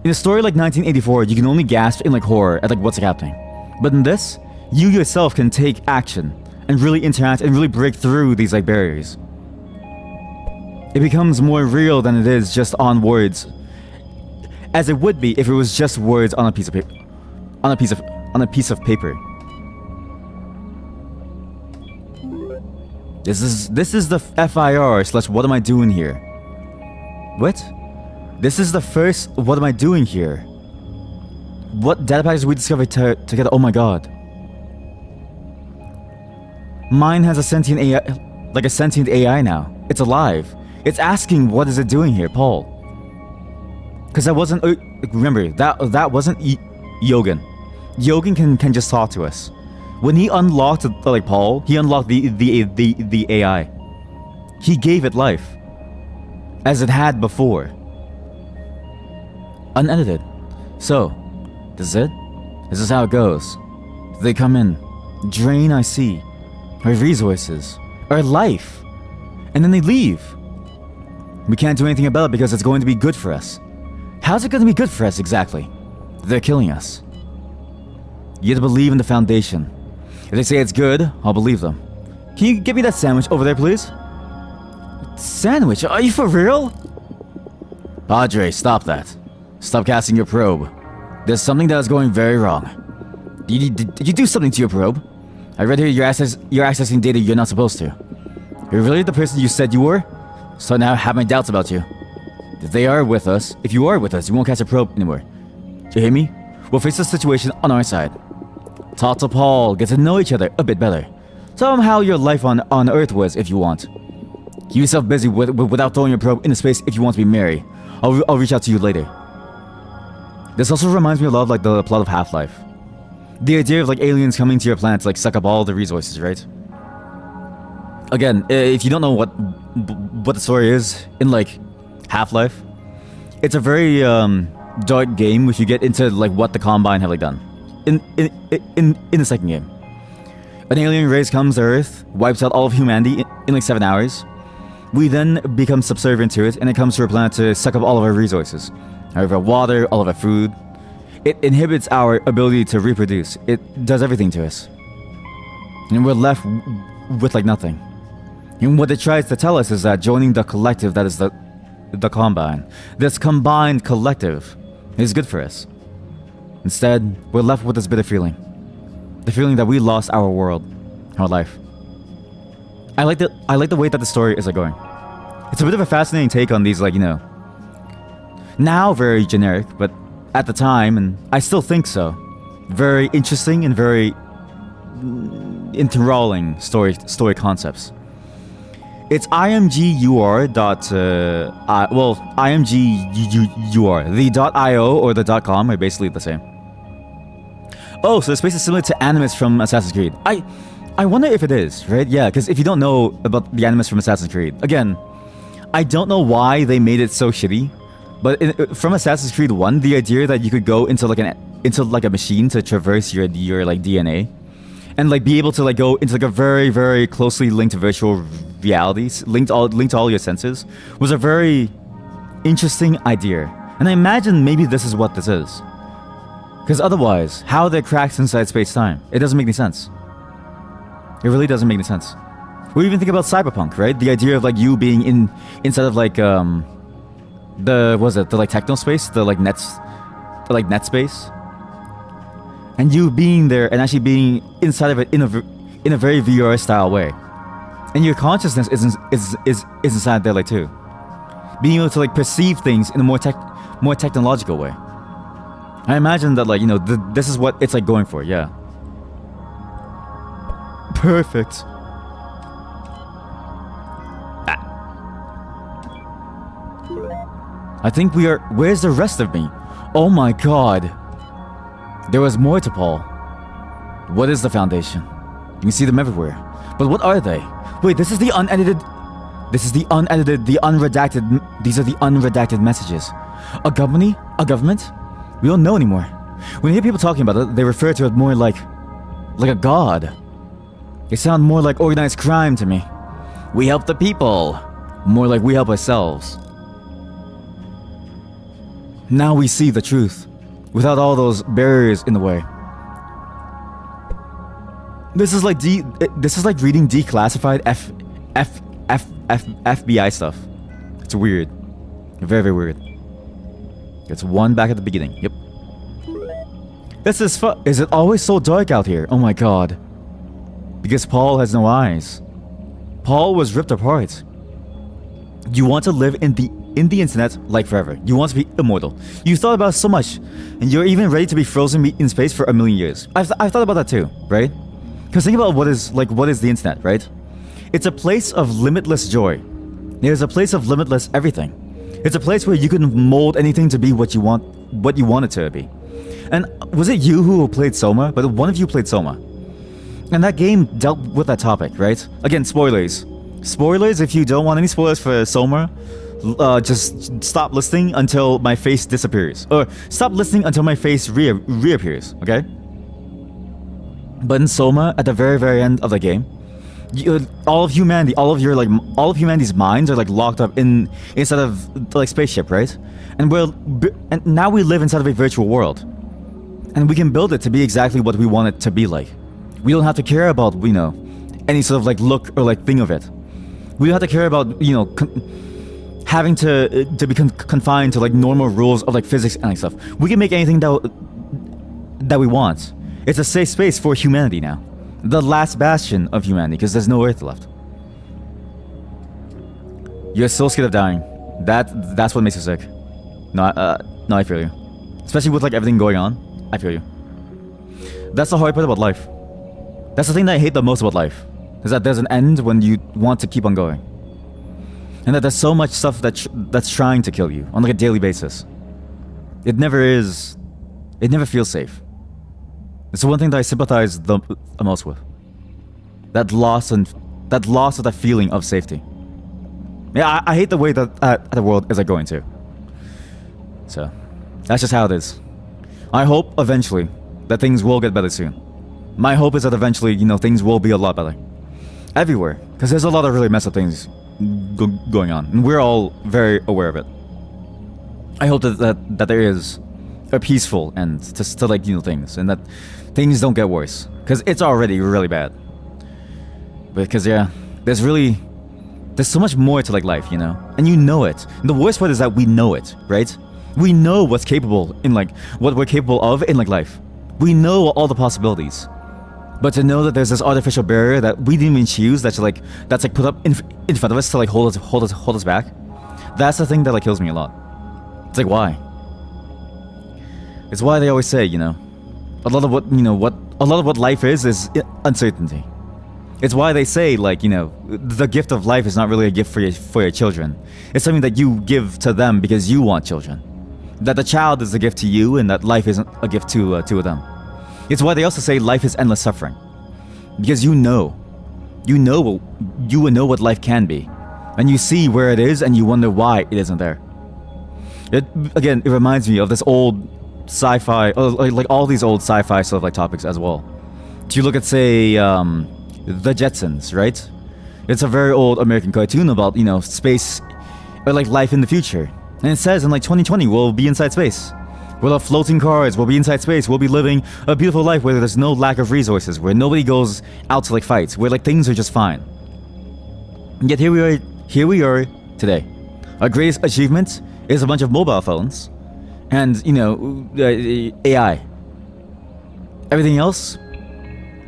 in a story like 1984, you can only gasp in like horror at like what's happening. But in this, you yourself can take action and really interact and really break through these like barriers. It becomes more real than it is just on words, as it would be if it was just words on a piece of paper. On a piece of paper. This is the FIR/what am I doing here? What? This is the first what am I doing here? What data packages we discovered together? Oh my god. Mine has a sentient AI, like a sentient AI now. It's alive. It's asking what is it doing here, Paul. Because that wasn't, remember, that wasn't Yogan. Yogan can just talk to us. When he unlocked like Paul, he unlocked the AI. He gave it life, as it had before. Unedited. So, this is it? This is how it goes. They come in, drain I see, our resources, our life, and then they leave. We can't do anything about it because it's going to be good for us. How's it going to be good for us exactly? They're killing us. You have to believe in the Foundation. If they say it's good, I'll believe them. Can you give me that sandwich over there, please? Sandwich? Are you for real? Padre, stop that. Stop casting your probe. There's something that is going very wrong. Did you do something to your probe? I read here you're accessing data you're not supposed to. You're really the person you said you were? So now I have my doubts about you. If you are with us, you won't catch a probe anymore. Do you hear me? We'll face the situation on our side. Talk to Paul, get to know each other a bit better. Tell him how your life on Earth was if you want. Keep yourself busy without throwing your probe into space if you want to be married. I'll reach out to you later. This also reminds me a lot of like the plot of Half-Life. The idea of like aliens coming to your planet to like suck up all the resources, right? Again, if you don't know what the story is in like Half-Life, it's a very dark game if you get into like what the Combine have like done. In the second game, an alien race comes to Earth, wipes out all of humanity in like 7 hours. We then become subservient to it, and it comes to our planet to suck up all of our resources, all of our water, all of our food. It inhibits our ability to reproduce. It does everything to us, and we're left with like nothing. And what it tries to tell us is that joining the collective that is the Combine, this combined collective, is good for us. Instead, we're left with this bitter feeling. The feeling that we lost our world, our life. I like the way that the story is like going. It's a bit of a fascinating take on these, like, you know, now very generic, but at the time, and I still think so, very interesting and very enthralling story concepts. It's IMGUR IMGUR. The .io or the .com are basically the same. Oh, so the space is similar to Animus from Assassin's Creed. I wonder if it is, right? Yeah, because if you don't know about the Animus from Assassin's Creed, again, I don't know why they made it so shitty, but from Assassin's Creed 1, the idea that you could go into like a machine to traverse your like DNA, and like be able to like go into like a very, very closely linked virtual realities, linked to all your senses, was a very interesting idea. And I imagine maybe this is what this is. Because otherwise, how are there cracks inside space-time? It doesn't make any sense. It really doesn't make any sense. We even think about cyberpunk, right? The idea of like you being inside of like the like techno space, the like net space, and you being there and actually being inside of it in a very VR style way, and your consciousness is inside there like too, being able to like perceive things in a more technological way. I imagine that, like, you know, this is what it's like going for. Yeah. Perfect. I think we are... Where's the rest of me? Oh my god. There was more to Paul. What is the Foundation? You can see them everywhere. But what are they? Wait, this is the unedited... This is the unedited, the unredacted... These are the unredacted messages. A company? A government? We don't know anymore. When you hear people talking about it, they refer to it more like a god. They sound more like organized crime to me. We help the people. More like we help ourselves. Now we see the truth, without all those barriers in the way. This is like reading declassified FBI stuff. It's weird. Very, very weird. It's one back at the beginning. Yep. This is Is it always so dark out here? Oh my god. Because Paul has no eyes. Paul was ripped apart. You want to live in the internet like forever. You want to be immortal. You thought about so much, and you're even ready to be frozen in space for 1,000,000 years. I've thought about that too, right? Because think about what is the internet, right? It's a place of limitless joy. It is a place of limitless everything. It's a place where you can mold anything to be what you want it to be. And was it you who played Soma? But one of you played Soma. And that game dealt with that topic, right? Again, spoilers. Spoilers, if you don't want any spoilers for Soma, just stop listening until my face disappears. Or stop listening until my face reappears, okay? But in Soma, at the very, very end of the game, all of humanity's minds are like locked up inside of like spaceship, right? And now we live inside of a virtual world, and we can build it to be exactly what we want it to be like. We don't have to care about, you know, any sort of like look or like thing of it. We don't have to care about, you know, having to be confined to like normal rules of like physics and like stuff. We can make anything that we want. It's a safe space for humanity now. The last bastion of humanity, because there's no Earth left. You're so scared of dying. That's what makes you sick. No, I feel you. Especially with like everything going on. I feel you. That's the hard part about life. That's the thing that I hate the most about life. Is that there's an end when you want to keep on going. And that there's so much stuff that's trying to kill you on like a daily basis. It never is It never feels safe. It's the one thing that I sympathize the most with. That loss of that feeling of safety. Yeah, I hate the way that the world is going to. So, that's just how it is. I hope eventually that things will get better soon. My hope is that eventually, things will be a lot better. Everywhere. Because there's a lot of really messed up things going on. And we're all very aware of it. I hope that there is a peaceful end to things. And that things don't get worse. Because it's already really bad. Because, there's so much more to life, And you know it. And the worst part is that we know it, right? We know what's capable in what we're capable of in life. We know all the possibilities. But to know that there's this artificial barrier that we didn't even choose that's put up in front of us to hold us back. That's the thing that kills me a lot. It's why? It's why they always say, a lot of what life is uncertainty. It's why they say, the gift of life is not really a gift for your children. It's something that you give to them because you want children. That the child is a gift to you and that life isn't a gift to them. It's why they also say life is endless suffering. Because you know what life can be. And you see where it is and you wonder why it isn't there. It reminds me of this old sci-fi, all these old sci-fi sort of topics as well. If you look at, say, The Jetsons, right? It's a very old American cartoon about, space, or life in the future. And it says in 2020 we'll be inside space. We'll have floating cars, we'll be inside space, we'll be living a beautiful life where there's no lack of resources, where nobody goes out to fights, where things are just fine. And yet here we are today. Our greatest achievement is a bunch of mobile phones and, AI. Everything else,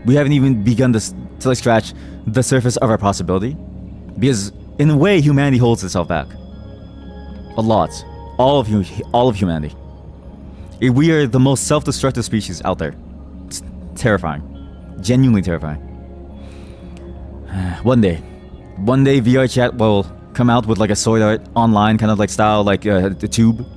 we haven't even begun to scratch the surface of our possibility. Because in a way, humanity holds itself back. A lot. All of humanity. We are the most self-destructive species out there. It's terrifying. Genuinely terrifying. One day VR chat will come out with a Sword Art Online kind of style, the tube.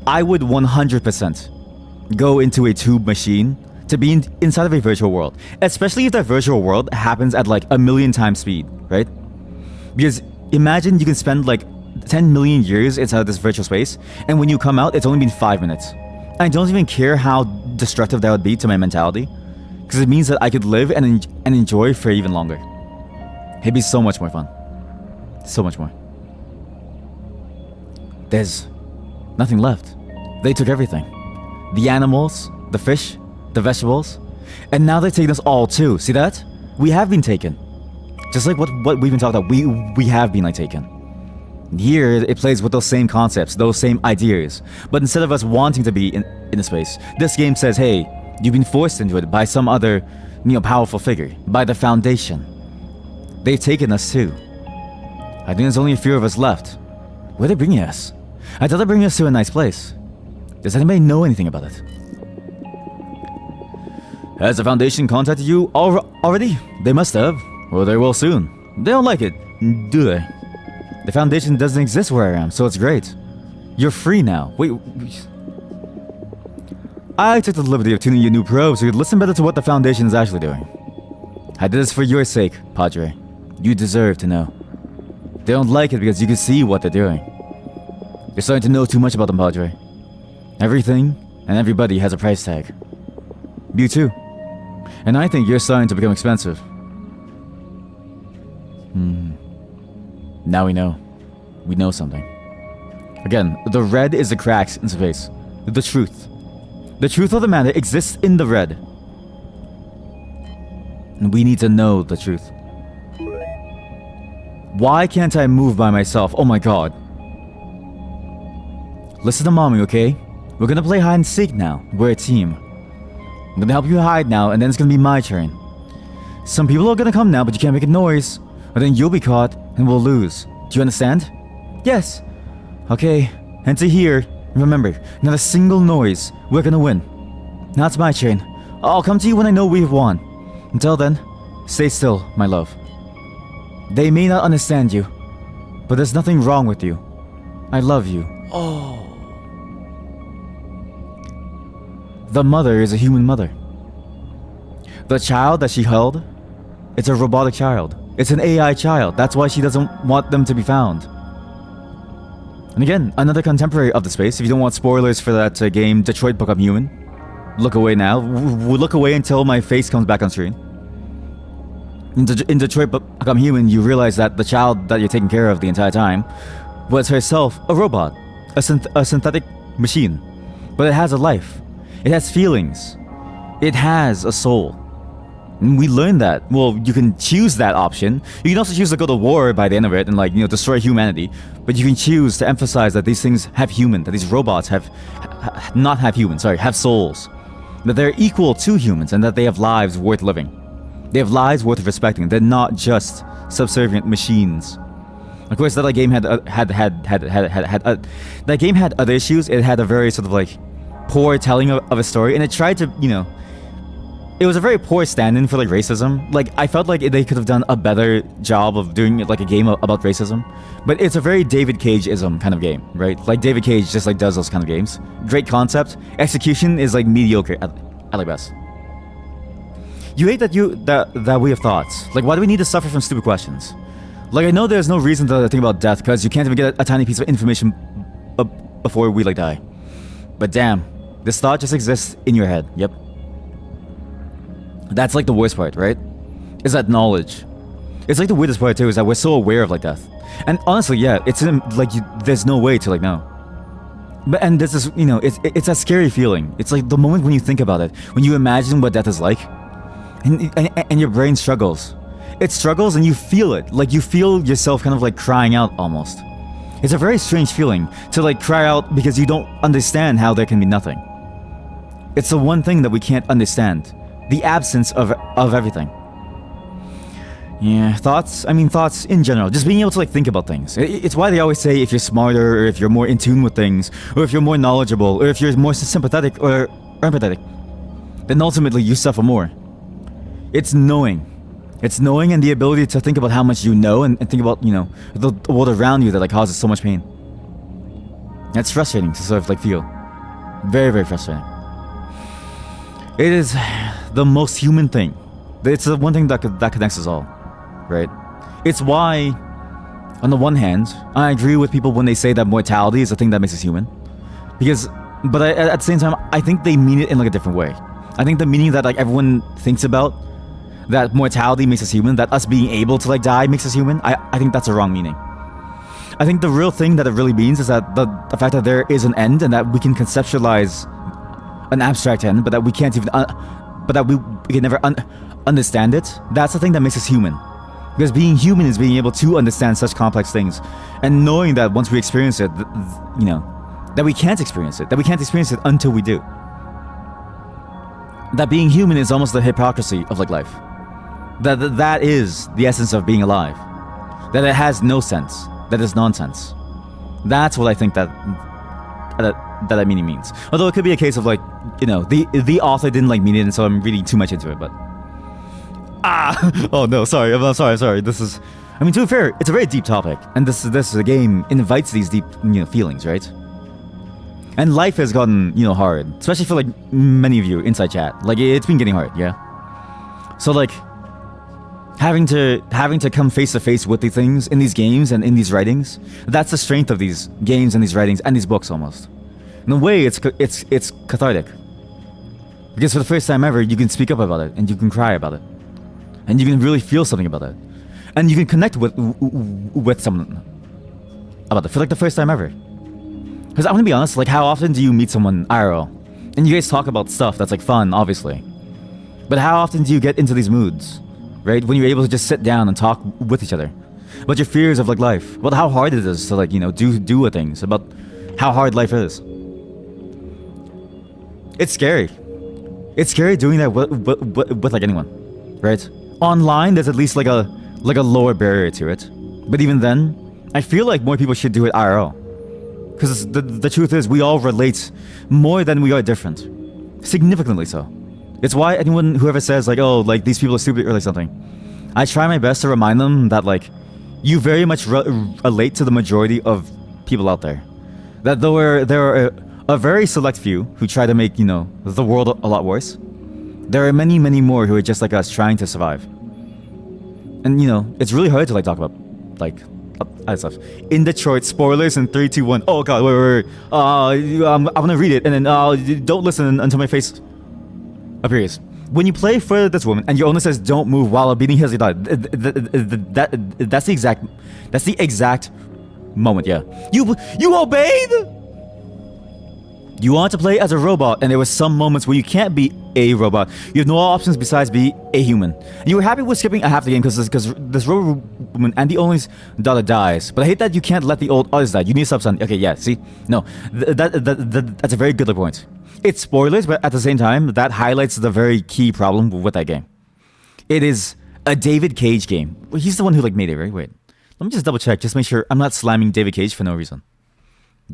I would 100% go into a tube machine to be inside of a virtual world. Especially if that virtual world happens at 1,000,000 times speed, right? Because imagine you can spend 10 million years inside this virtual space, and when you come out, it's only been 5 minutes. I don't even care how destructive that would be to my mentality, because it means that I could live and enjoy for even longer. It'd be so much more fun. So much more. There's nothing left. They took everything. The animals, the fish, the vegetables, and now they're taking us all too. See that? We have been taken. Just like what we've been talking about, we have been taken. Here, it plays with those same concepts, those same ideas. But instead of us wanting to be in a space, this game says, hey, you've been forced into it by some other, powerful figure, by the Foundation. They've taken us too. I think there's only a few of us left. Where are they bringing us? I thought they're bringing us to a nice place. Does anybody know anything about it? Has the Foundation contacted you already? They must have. Or they will soon. They don't like it, do they? The Foundation doesn't exist where I am, so it's great. You're free now. Wait. I took the liberty of tuning your new probe so you'd listen better to what the Foundation is actually doing. I did this for your sake, Padre. You deserve to know. They don't like it because you can see what they're doing. You're starting to know too much about them, Padre. Everything and everybody has a price tag. You too. And I think you're starting to become expensive. Now we know. We know something. Again, the red is the cracks in space. The truth. The truth of the matter exists in the red. And we need to know the truth. Why can't I move by myself? Oh my god. Listen to mommy, okay? We're gonna play hide and seek now. We're a team. I'm gonna help you hide now, and then it's gonna be my turn. Some people are gonna come now, but you can't make a noise. Or then you'll be caught, and we'll lose. Do you understand? Yes. Okay, enter here. Remember, not a single noise. We're gonna win. Now it's my turn. I'll come to you when I know we've won. Until then, stay still, my love. They may not understand you, but there's nothing wrong with you. I love you. Oh. The mother is a human mother. The child that she held, it's a robotic child. It's an AI child. That's why she doesn't want them to be found. And again, another contemporary of the space. If you don't want spoilers for that game, Detroit Become Human, look away now. We'll look away until my face comes back on screen. In Detroit Become Human, you realize that the child that you're taking care of the entire time was herself a robot, a synthetic machine. But it has a life. It has feelings. It has a soul. And we learned that. Well, you can choose that option. You can also choose to go to war by the end of it and, like, you know, destroy humanity. But you can choose to emphasize that these things have human, that these robots have souls. That they're equal to humans and that they have lives worth living. They have lives worth respecting. They're not just subservient machines. Of course, that game had that game had other issues. It had a very sort of like poor telling of a story, and it tried to, you know, it was a very poor stand-in for like racism. Like, I felt like they could have done a better job of doing it like a game about racism. But it's a very David Cage-ism kind of game, right? Like, David Cage just like does those kind of games. Great concept. Execution is like mediocre at like best. You hate that we have thoughts. Like, why do we need to suffer from stupid questions? Like, I know there's no reason to think about death because you can't even get a tiny piece of information before we like die. But damn, this thought just exists in your head. Yep. That's like the worst part, right? Is that knowledge. It's like the weirdest part too, is that we're so aware of like death. And honestly, yeah, it's like there's no way to like know. But and this is, you know, it's a scary feeling. It's like the moment when you think about it, when you imagine what death is like, and your brain struggles. It struggles and you feel it. Like, you feel yourself kind of like crying out almost. It's a very strange feeling to like cry out because you don't understand how there can be nothing. It's the one thing that we can't understand. The absence of everything. Yeah, thoughts in general. Just being able to like think about things. It's why they always say if you're smarter, or if you're more in tune with things, or if you're more knowledgeable, or if you're more sympathetic or empathetic, then ultimately you suffer more. It's knowing. It's knowing and the ability to think about how much you know and think about, you know, the world around you that like causes so much pain. It's frustrating to sort of like feel. Very, very frustrating. It is the most human thing. It's the one thing that connects us all, right? It's why, on the one hand, I agree with people when they say that mortality is the thing that makes us human. But at the same time, I think they mean it in like a different way. I think the meaning that like everyone thinks about, that mortality makes us human, that us being able to like die makes us human, I think that's a wrong meaning. I think the real thing that it really means is that the fact that there is an end and that we can conceptualize an abstract end, but that we can't even, but that we can never understand it. That's the thing that makes us human. Because being human is being able to understand such complex things, and knowing that once we experience it, you know, that we can't experience it, until we do. That being human is almost the hypocrisy of like life. That is the essence of being alive. That it has no sense. That is nonsense. That's what I think that meaning means. Although it could be a case of like, you know, the author didn't like mean it, and so I'm reading too much into it. But oh no, sorry. I'm sorry. This is, I mean, to be fair, it's a very deep topic, and this is a game invites these deep, you know, feelings, right? And life has gotten, you know, hard, especially for like many of you inside chat. Like, it's been getting hard, yeah. So like, having to come face to face with the things in these games and in these writings, that's the strength of these games and these writings and these books almost. In a way, it's cathartic. Because for the first time ever, you can speak up about it, and you can cry about it, and you can really feel something about it, and you can connect with someone about it for like the first time ever. Because I'm gonna be honest, like, how often do you meet someone IRL, and you guys talk about stuff that's like fun, obviously, but how often do you get into these moods, right? When you're able to just sit down and talk with each other about your fears of like life, about how hard it is to like, you know, do things, about how hard life is. It's scary. It's scary doing that with like anyone, right? Online, there's at least like a lower barrier to it. But even then, I feel like more people should do it IRL. Because the truth is, we all relate more than we are different. Significantly so. It's why whoever says like, oh, like these people are stupid or like something, I try my best to remind them that like, you very much relate to the majority of people out there. That there are a very select few who try to make, the world a lot worse. There are many, many more who are just like us trying to survive. And, it's really hard to, talk about, other stuff. In Detroit, spoilers in 3, 2, 1. Oh, God, wait. I'm gonna read it, and then don't listen until my face appears. When you play for this woman, and your owner says don't move while beating his dog, that's the exact moment, yeah. You obeyed? You want to play as a robot, and there were some moments where you can't be a robot. You have no options besides be a human. And you were happy with skipping a half the game because this robot woman and the only daughter dies. But I hate that you can't let the old others die. You need substance. Okay, yeah, see? No, that's a very good point. It's spoilers, but at the same time, that highlights the very key problem with that game. It is a David Cage game. Well, he's the one who made it, right? Wait, let me just double check, just make sure I'm not slamming David Cage for no reason.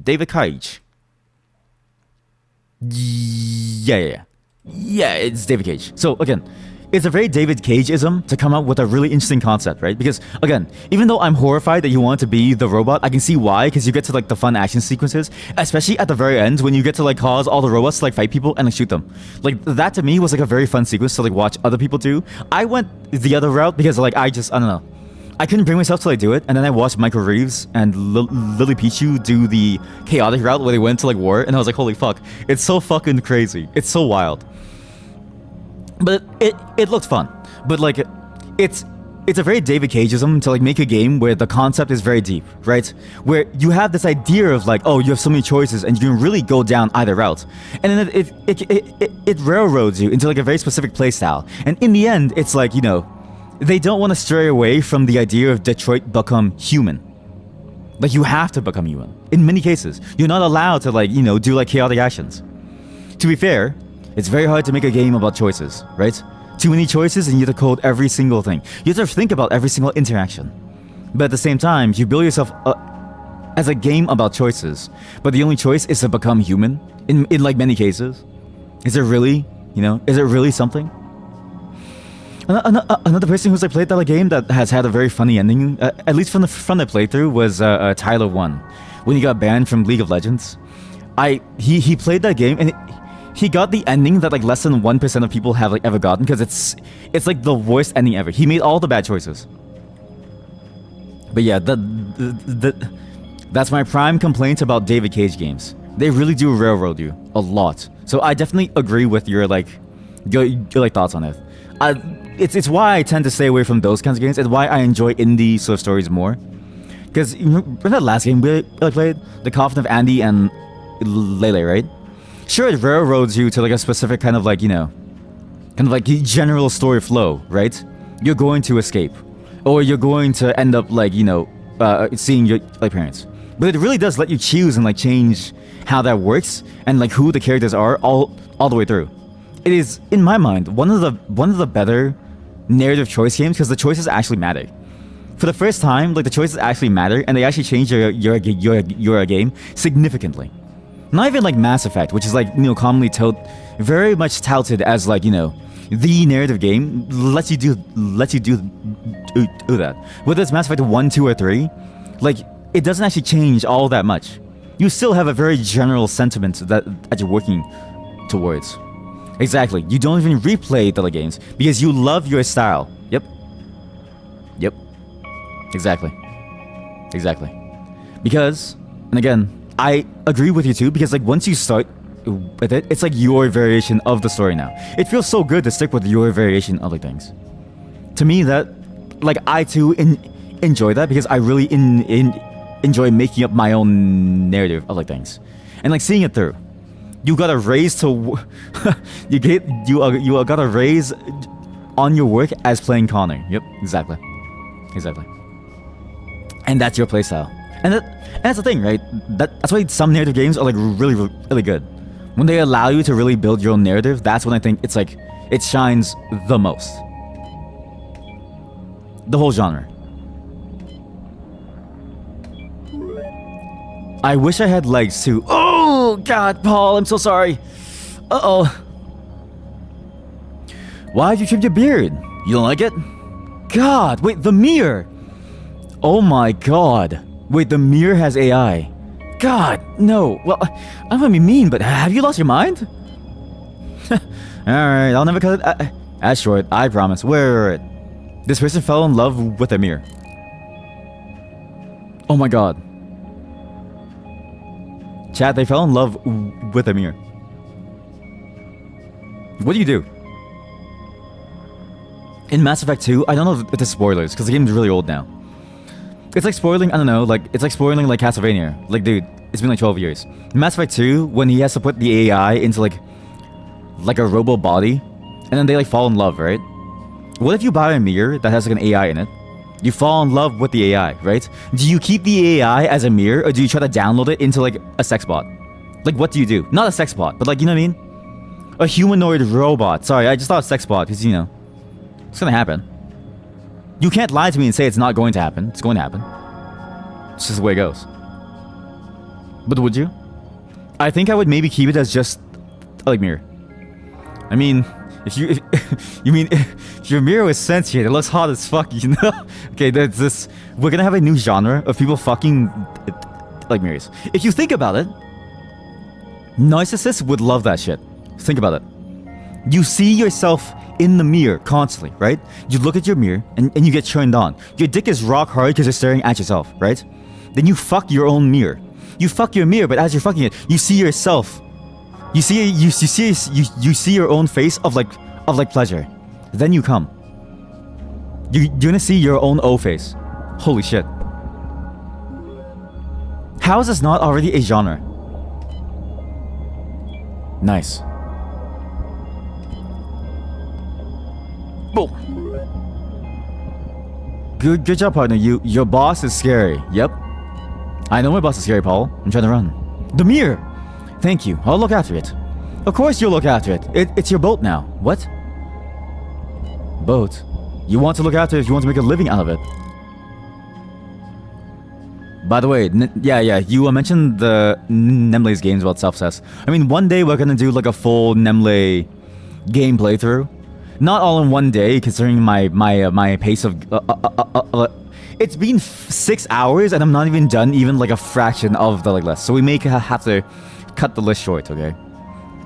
David Cage. Yeah, it's David Cage. So again, it's a very David Cage-ism to come up with a really interesting concept, right? Because again, even though I'm horrified that you want to be the robot, I can see why, because you get to the fun action sequences, especially at the very end when you get to cause all the robots to fight people and shoot them. That to me was a very fun sequence to watch other people do. I went the other route because I don't know. I couldn't bring myself to do it, and then I watched Michael Reeves and Lily Pichu do the chaotic route where they went to war, and I was like, holy fuck, it's so fucking crazy. It's so wild. But it looked fun. But it's a very David Cageism to make a game where the concept is very deep, right? Where you have this idea of oh, you have so many choices and you can really go down either route. And then it railroads you into a very specific playstyle. And in the end, it's they don't want to stray away from the idea of Detroit become human. You have to become human. In many cases, you're not allowed to do chaotic actions. To be fair, it's very hard to make a game about choices, right? Too many choices and you have to code every single thing. You have to think about every single interaction. But at the same time, you build yourself as a game about choices. But the only choice is to become human in many cases. Is it really, is it really something? Another person who's played that game that has had a very funny ending, at least from the playthrough, was Tyler 1. When he got banned from League of Legends. He played that game and he got the ending that less than 1% of people have ever gotten, because it's the worst ending ever. He made all the bad choices. But yeah, that's my prime complaint about David Cage games. They really do railroad you a lot. So I definitely agree with your thoughts on it. It's why I tend to stay away from those kinds of games. It's why I enjoy indie sort of stories more. Because remember that last game we played, The Coffin of Andy and Lele, right? Sure, it railroads you to a specific kind of general story flow, right? You're going to escape, or you're going to end up seeing your parents. But it really does let you choose and change how that works and who the characters are all the way through. It is, in my mind, one of the better narrative choice games because the choices actually matter. For the first time, the choices actually matter, and they actually change your game significantly. Not even Mass Effect, which is commonly very much touted as the narrative game, lets you do that. Whether it's Mass Effect 1, 2, or 3, it doesn't actually change all that much. You still have a very general sentiment that you're working towards. Exactly. You don't even replay the games because you love your style. Yep. Exactly. Because, and again, I agree with you too, because once you start with it, it's your variation of the story now. It feels so good to stick with your variation of things. To me, that, I too enjoy that because I really enjoy making up my own narrative of things. And seeing it through. You got a raise to you got a raise on your work as playing Connor. Yep, exactly. And that's your playstyle. And that's the thing, right? That's why some narrative games are really, really good. When they allow you to really build your own narrative, that's when I think it's it shines the most. The whole genre. I wish I had legs too. Oh God, Paul, I'm so sorry. Uh-oh. Why have you trimmed your beard? You don't like it? God, wait, the mirror. Oh my God. Wait, the mirror has AI. God, no. Well, I'm gonna be mean, but have you lost your mind? Alright, I'll never cut it as short, I promise. Wait. This person fell in love with a mirror. Oh my god. Chat, they fell in love with a mirror. What do you do? In Mass Effect 2, I don't know if it's spoilers, because the game's really old now. It's like spoiling, I don't know, like, it's like spoiling like Castlevania. Like, dude, it's been like 12 years. In Mass Effect 2, when he has to put the AI into like a robo body, and then they like fall in love, right? What if you buy a mirror that has like an AI in it? You fall in love with the AI, right? Do you keep the AI as a mirror, or do you try to download it into like a sex bot? Like, what do you do? Not a sex bot, but like, you know what I mean? A humanoid robot. Sorry, I just thought sex bot, because, you know, it's gonna happen. You can't lie to me and say it's not going to happen. It's going to happen. It's just the way it goes. But would you? I think I would maybe keep it as just like mirror. I mean, if your mirror is sentient, it looks hot as fuck, you know? Okay, there's this. We're gonna have a new genre of people fucking like mirrors. If you think about it, narcissists would love that shit. Think about it. You see yourself in the mirror constantly, right? You look at your mirror and you get turned on. Your dick is rock hard because you're staring at yourself, right? Then you fuck your own mirror. You fuck your mirror, but as you're fucking it, you see yourself. You see your own face of like pleasure. Then you come. You're gonna see your own O face. Holy shit. How is this not already a genre? Nice. Boom. Good job, partner. Your boss is scary. Yep. I know my boss is scary, Paul. I'm trying to run. The mirror. Thank you. I'll look after it. Of course you'll look after it. It's your boat now. What? Boat? You want to look after it if you want to make a living out of it. By the way, you mentioned the Nemle's games about self-cess. I mean, one day we're gonna do like a full Nemle game playthrough. Not all in one day, considering my pace of... it's been 6 hours and I'm not even done even like a fraction of the list. So we may have to cut the list short, okay?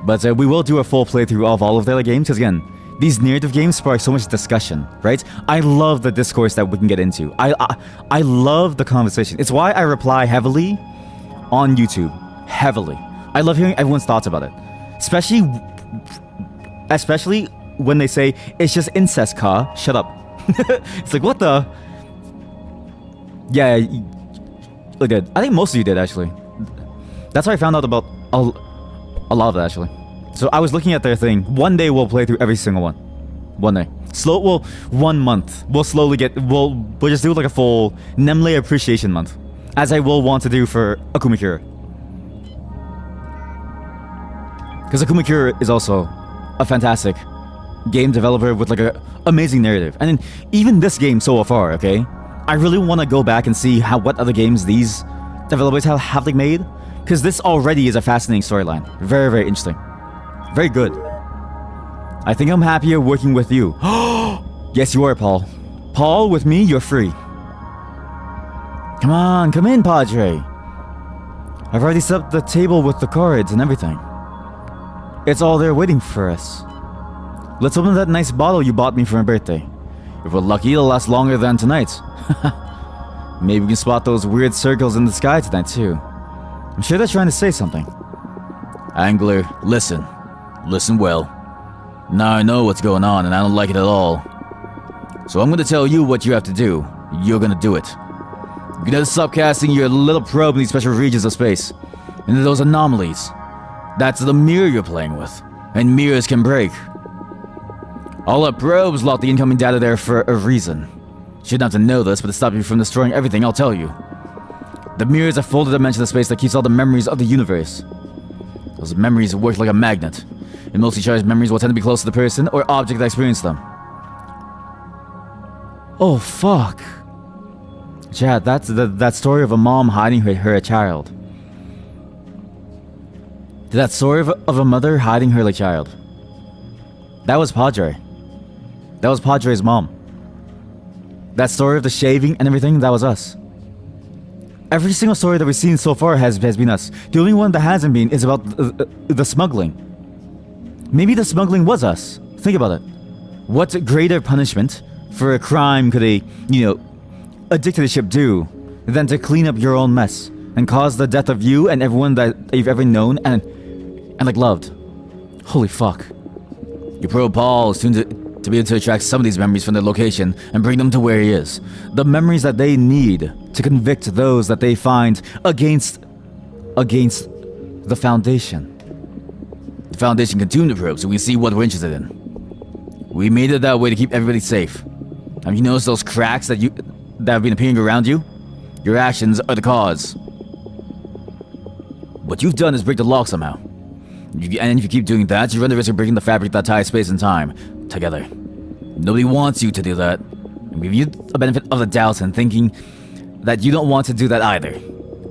But we will do a full playthrough of all of their games, because again, these narrative games spark so much discussion, right? I love the discourse that we can get into. I love the conversation. It's why I reply heavily on YouTube. Heavily. I love hearing everyone's thoughts about it. Especially when they say, it's just incest, Ka. Shut up. It's like, what the... Yeah, look good. I think most of you did, actually. That's how I found out about a lot of it, actually. So I was looking at their thing. One day we'll play through every single one. One day. 1 month. We'll slowly get... We'll just do like a full Nemle Appreciation Month. As I will want to do for Akuma Cure. Because Akuma Cure is also a fantastic game developer with like a amazing narrative. And then even this game so far, okay? I really want to go back and see what other games these developers have like made. Because this already is a fascinating storyline. Very, very interesting. Very good. I think I'm happier working with you. Yes, you are, Paul. Paul, with me, you're free. Come on, come in, Padre. I've already set up the table with the cards and everything. It's all there waiting for us. Let's open that nice bottle you bought me for my birthday. If we're lucky, it'll last longer than tonight. Maybe we can spot those weird circles in the sky tonight, too. I'm sure they're trying to say something. Angler, listen. Listen well. Now I know what's going on and I don't like it at all. So I'm gonna tell you what you have to do. You're gonna do it. You gotta stop casting your little probe in these special regions of space. Into those anomalies. That's the mirror you're playing with. And mirrors can break. All our probes lock the incoming data there for a reason. Shouldn't have to know this, but to stop you from destroying everything, I'll tell you. The mirror is a folded dimension of space that keeps all the memories of the universe. Those memories work like a magnet. And mostly charged memories will tend to be close to the person or object that experienced them. Oh, fuck. Chad, that's that story of a mom hiding her child. That story of a mother hiding her child. That was Padre. That was Padre's mom. That story of the shaving and everything, that was us. Every single story that we've seen so far has been us. The only one that hasn't been is about the smuggling. Maybe the smuggling was us. Think about it. What greater punishment for a crime could a dictatorship do than to clean up your own mess and cause the death of you and everyone that you've ever known and like loved? Holy fuck. Your probe Paul is soon to be able to extract some of these memories from their location and bring them to where he is. The memories that they need to convict those that they find against the Foundation. The Foundation can tune the probe so we can see what we're interested in. We made it that way to keep everybody safe. Have you noticed those cracks that have been appearing around you? Your actions are the cause. What you've done is break the lock somehow. And if you keep doing that, you run the risk of breaking the fabric that ties space and time together. Nobody wants you to do that. I'm giving you a benefit of the doubt and thinking that you don't want to do that either.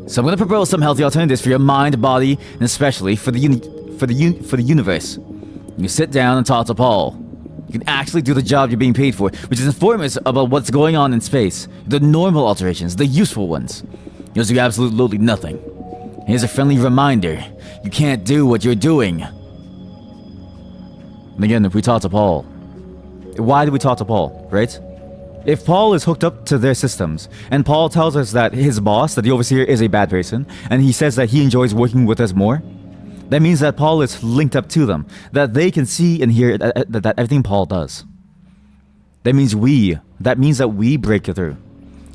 So I'm going to propose some healthy alternatives for your mind, body, and especially for the universe. You sit down and talk to Paul. You can actually do the job you're being paid for, which is inform us about what's going on in space. The normal alterations, the useful ones. You'll do absolutely nothing. Here's a friendly reminder. You can't do what you're doing. And again, if we talk to Paul, why do we talk to Paul, right? If Paul is hooked up to their systems, and Paul tells us that his boss, that the overseer, is a bad person, and he says that he enjoys working with us more, that means that Paul is linked up to them, that they can see and hear that everything Paul does. That means that we break through.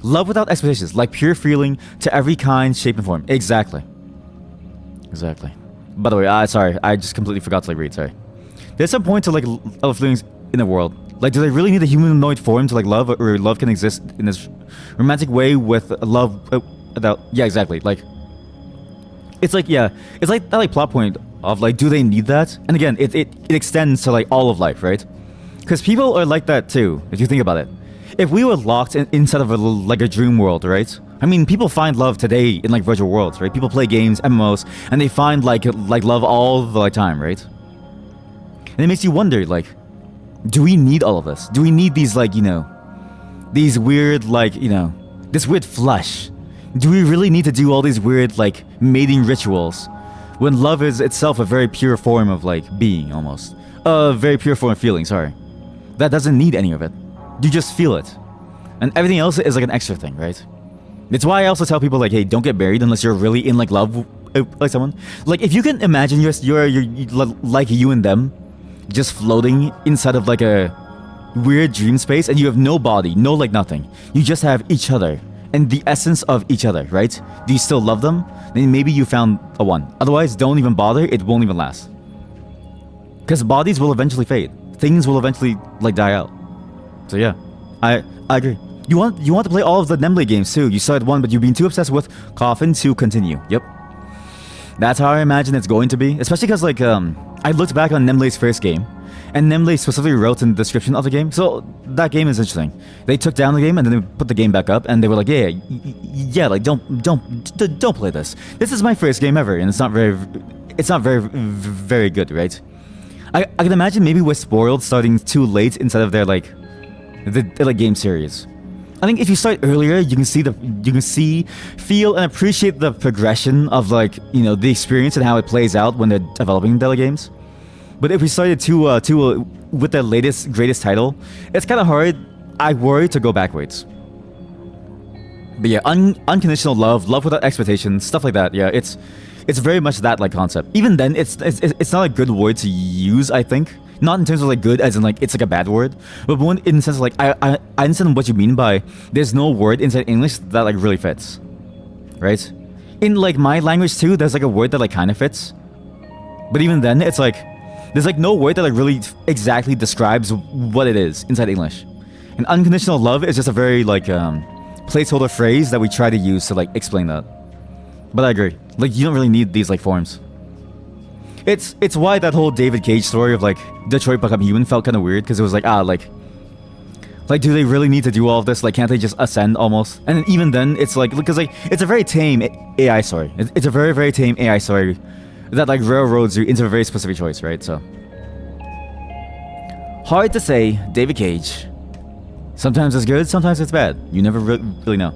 Love without expectations, like pure feeling to every kind, shape, and form. Exactly. By the way, sorry, I just completely forgot to read, sorry. There's some point to other feelings in the world. Do they really need a humanoid form to love, or love can exist in this romantic way with love without... Yeah, exactly. It's that plot point of do they need that? And again, it extends to all of life, right? Because people are like that too, if you think about it. If we were locked inside of a dream world, right? I mean, people find love today in virtual worlds, right? People play games, MMOs, and they find love all the time, right? And it makes you wonder, do we need all of this? Do we need these these weird this weird flesh? Do we really need to do all these weird mating rituals when love is itself a very pure form of being, almost a very pure form of feeling? Sorry, that doesn't need any of it. You just feel it, and everything else is an extra thing, right? It's why I also tell people hey, don't get married unless you're really in love with someone. If you can imagine you're you and them just floating inside of a weird dream space, and you have no body, no nothing. You just have each other and the essence of each other, right? Do you still love them? Then maybe you found a one. Otherwise, don't even bother. It won't even last. Because bodies will eventually fade. Things will eventually die out. So yeah, I agree. You want to play all of the Nemble games too. You started one, but you've been too obsessed with Coffin to continue. Yep. That's how I imagine it's going to be. Especially because I looked back on Nemble's first game, and Nemble specifically wrote in the description of the game. So that game is interesting. They took down the game and then they put the game back up, and they were don't play this. This is my first game ever, and it's not very good, right? I can imagine maybe we're spoiled starting too late inside of their the game series. I think if you start earlier, you can see, feel, and appreciate the progression of the experience and how it plays out when they're developing the games. But if we started too with the latest greatest title, it's kind of hard. I worry to go backwards. But yeah, unconditional love without expectations, stuff like that. Yeah, it's very much that concept. Even then, it's not a good word to use. I think. Not in terms of good as in it's a bad word, but one in the sense of I understand what you mean by there's no word inside English that really fits, right? In my language too, there's a word that kind of fits, but even then it's there's no word that really exactly describes what it is inside English. And unconditional love is just a very placeholder phrase that we try to use to explain that. But I agree, you don't really need these forms. It's why that whole David Cage story of Detroit Become Human felt kind of weird, because it was do they really need to do all of this? Can't they just ascend almost? And even then, it's because it's a very tame AI story. It's a very, very tame AI story that railroads you into a very specific choice, right? So hard to say. David Cage. Sometimes it's good, sometimes it's bad. You never really know.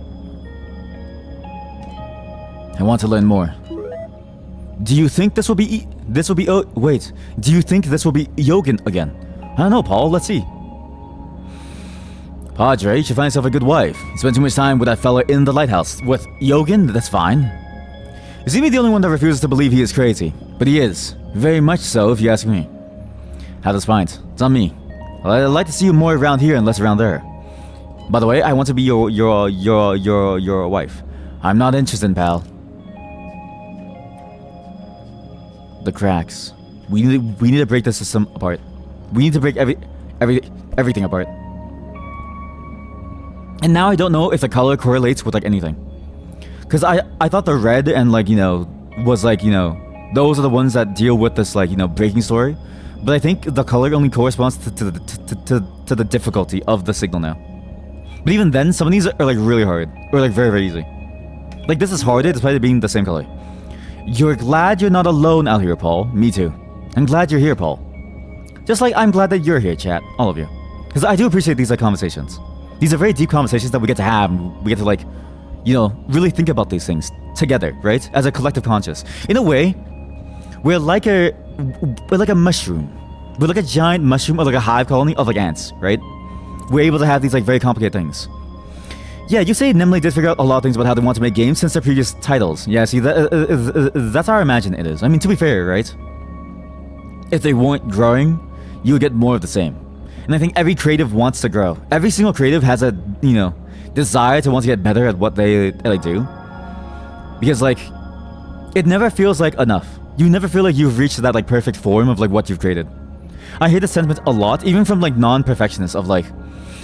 I want to learn more. Do you think this will be wait. Do you think this will be Yogan again? I don't know, Paul. Let's see. Padre, you should find yourself a good wife. You spend too much time with that fella in the lighthouse. With Yogan, that's fine. You seem to be the only one that refuses to believe he is crazy. But he is. Very much so, if you ask me. Have this pint. It's on me. I'd like to see you more around here and less around there. By the way, I want to be your wife. I'm not interested, pal. The cracks. We need to break the system apart. We need to break everything apart. And now I don't know if the color correlates with like anything. Cause I thought the red and like, you know, was like, you know, those are the ones that deal with this like, you know, breaking story. But I think the color only corresponds to the difficulty of the signal now. But even then, some of these are like really hard. Or like very, very easy. Like this is harder despite it being the same color. You're glad you're not alone out here, Paul. Me too. I'm glad you're here, Paul. Just like I'm glad that you're here, chat. All of you. Because I do appreciate these like conversations. These are very deep conversations that we get to have. We get to like, you know, really think about these things together, right? As a collective conscious. In a way, we're like a mushroom. We're like a giant mushroom or like a hive colony of like ants, right? We're able to have these like very complicated things. Yeah, you say Nimley did figure out a lot of things about how they want to make games since their previous titles. Yeah, see, that's how I imagine it is. I mean, to be fair, right? If they weren't growing, you would get more of the same. And I think every creative wants to grow. Every single creative has a, you know, desire to want to get better at what they like do. Because like, it never feels like enough. You never feel like you've reached that like perfect form of like what you've created. I hear the sentiment a lot, even from like non-perfectionists of like,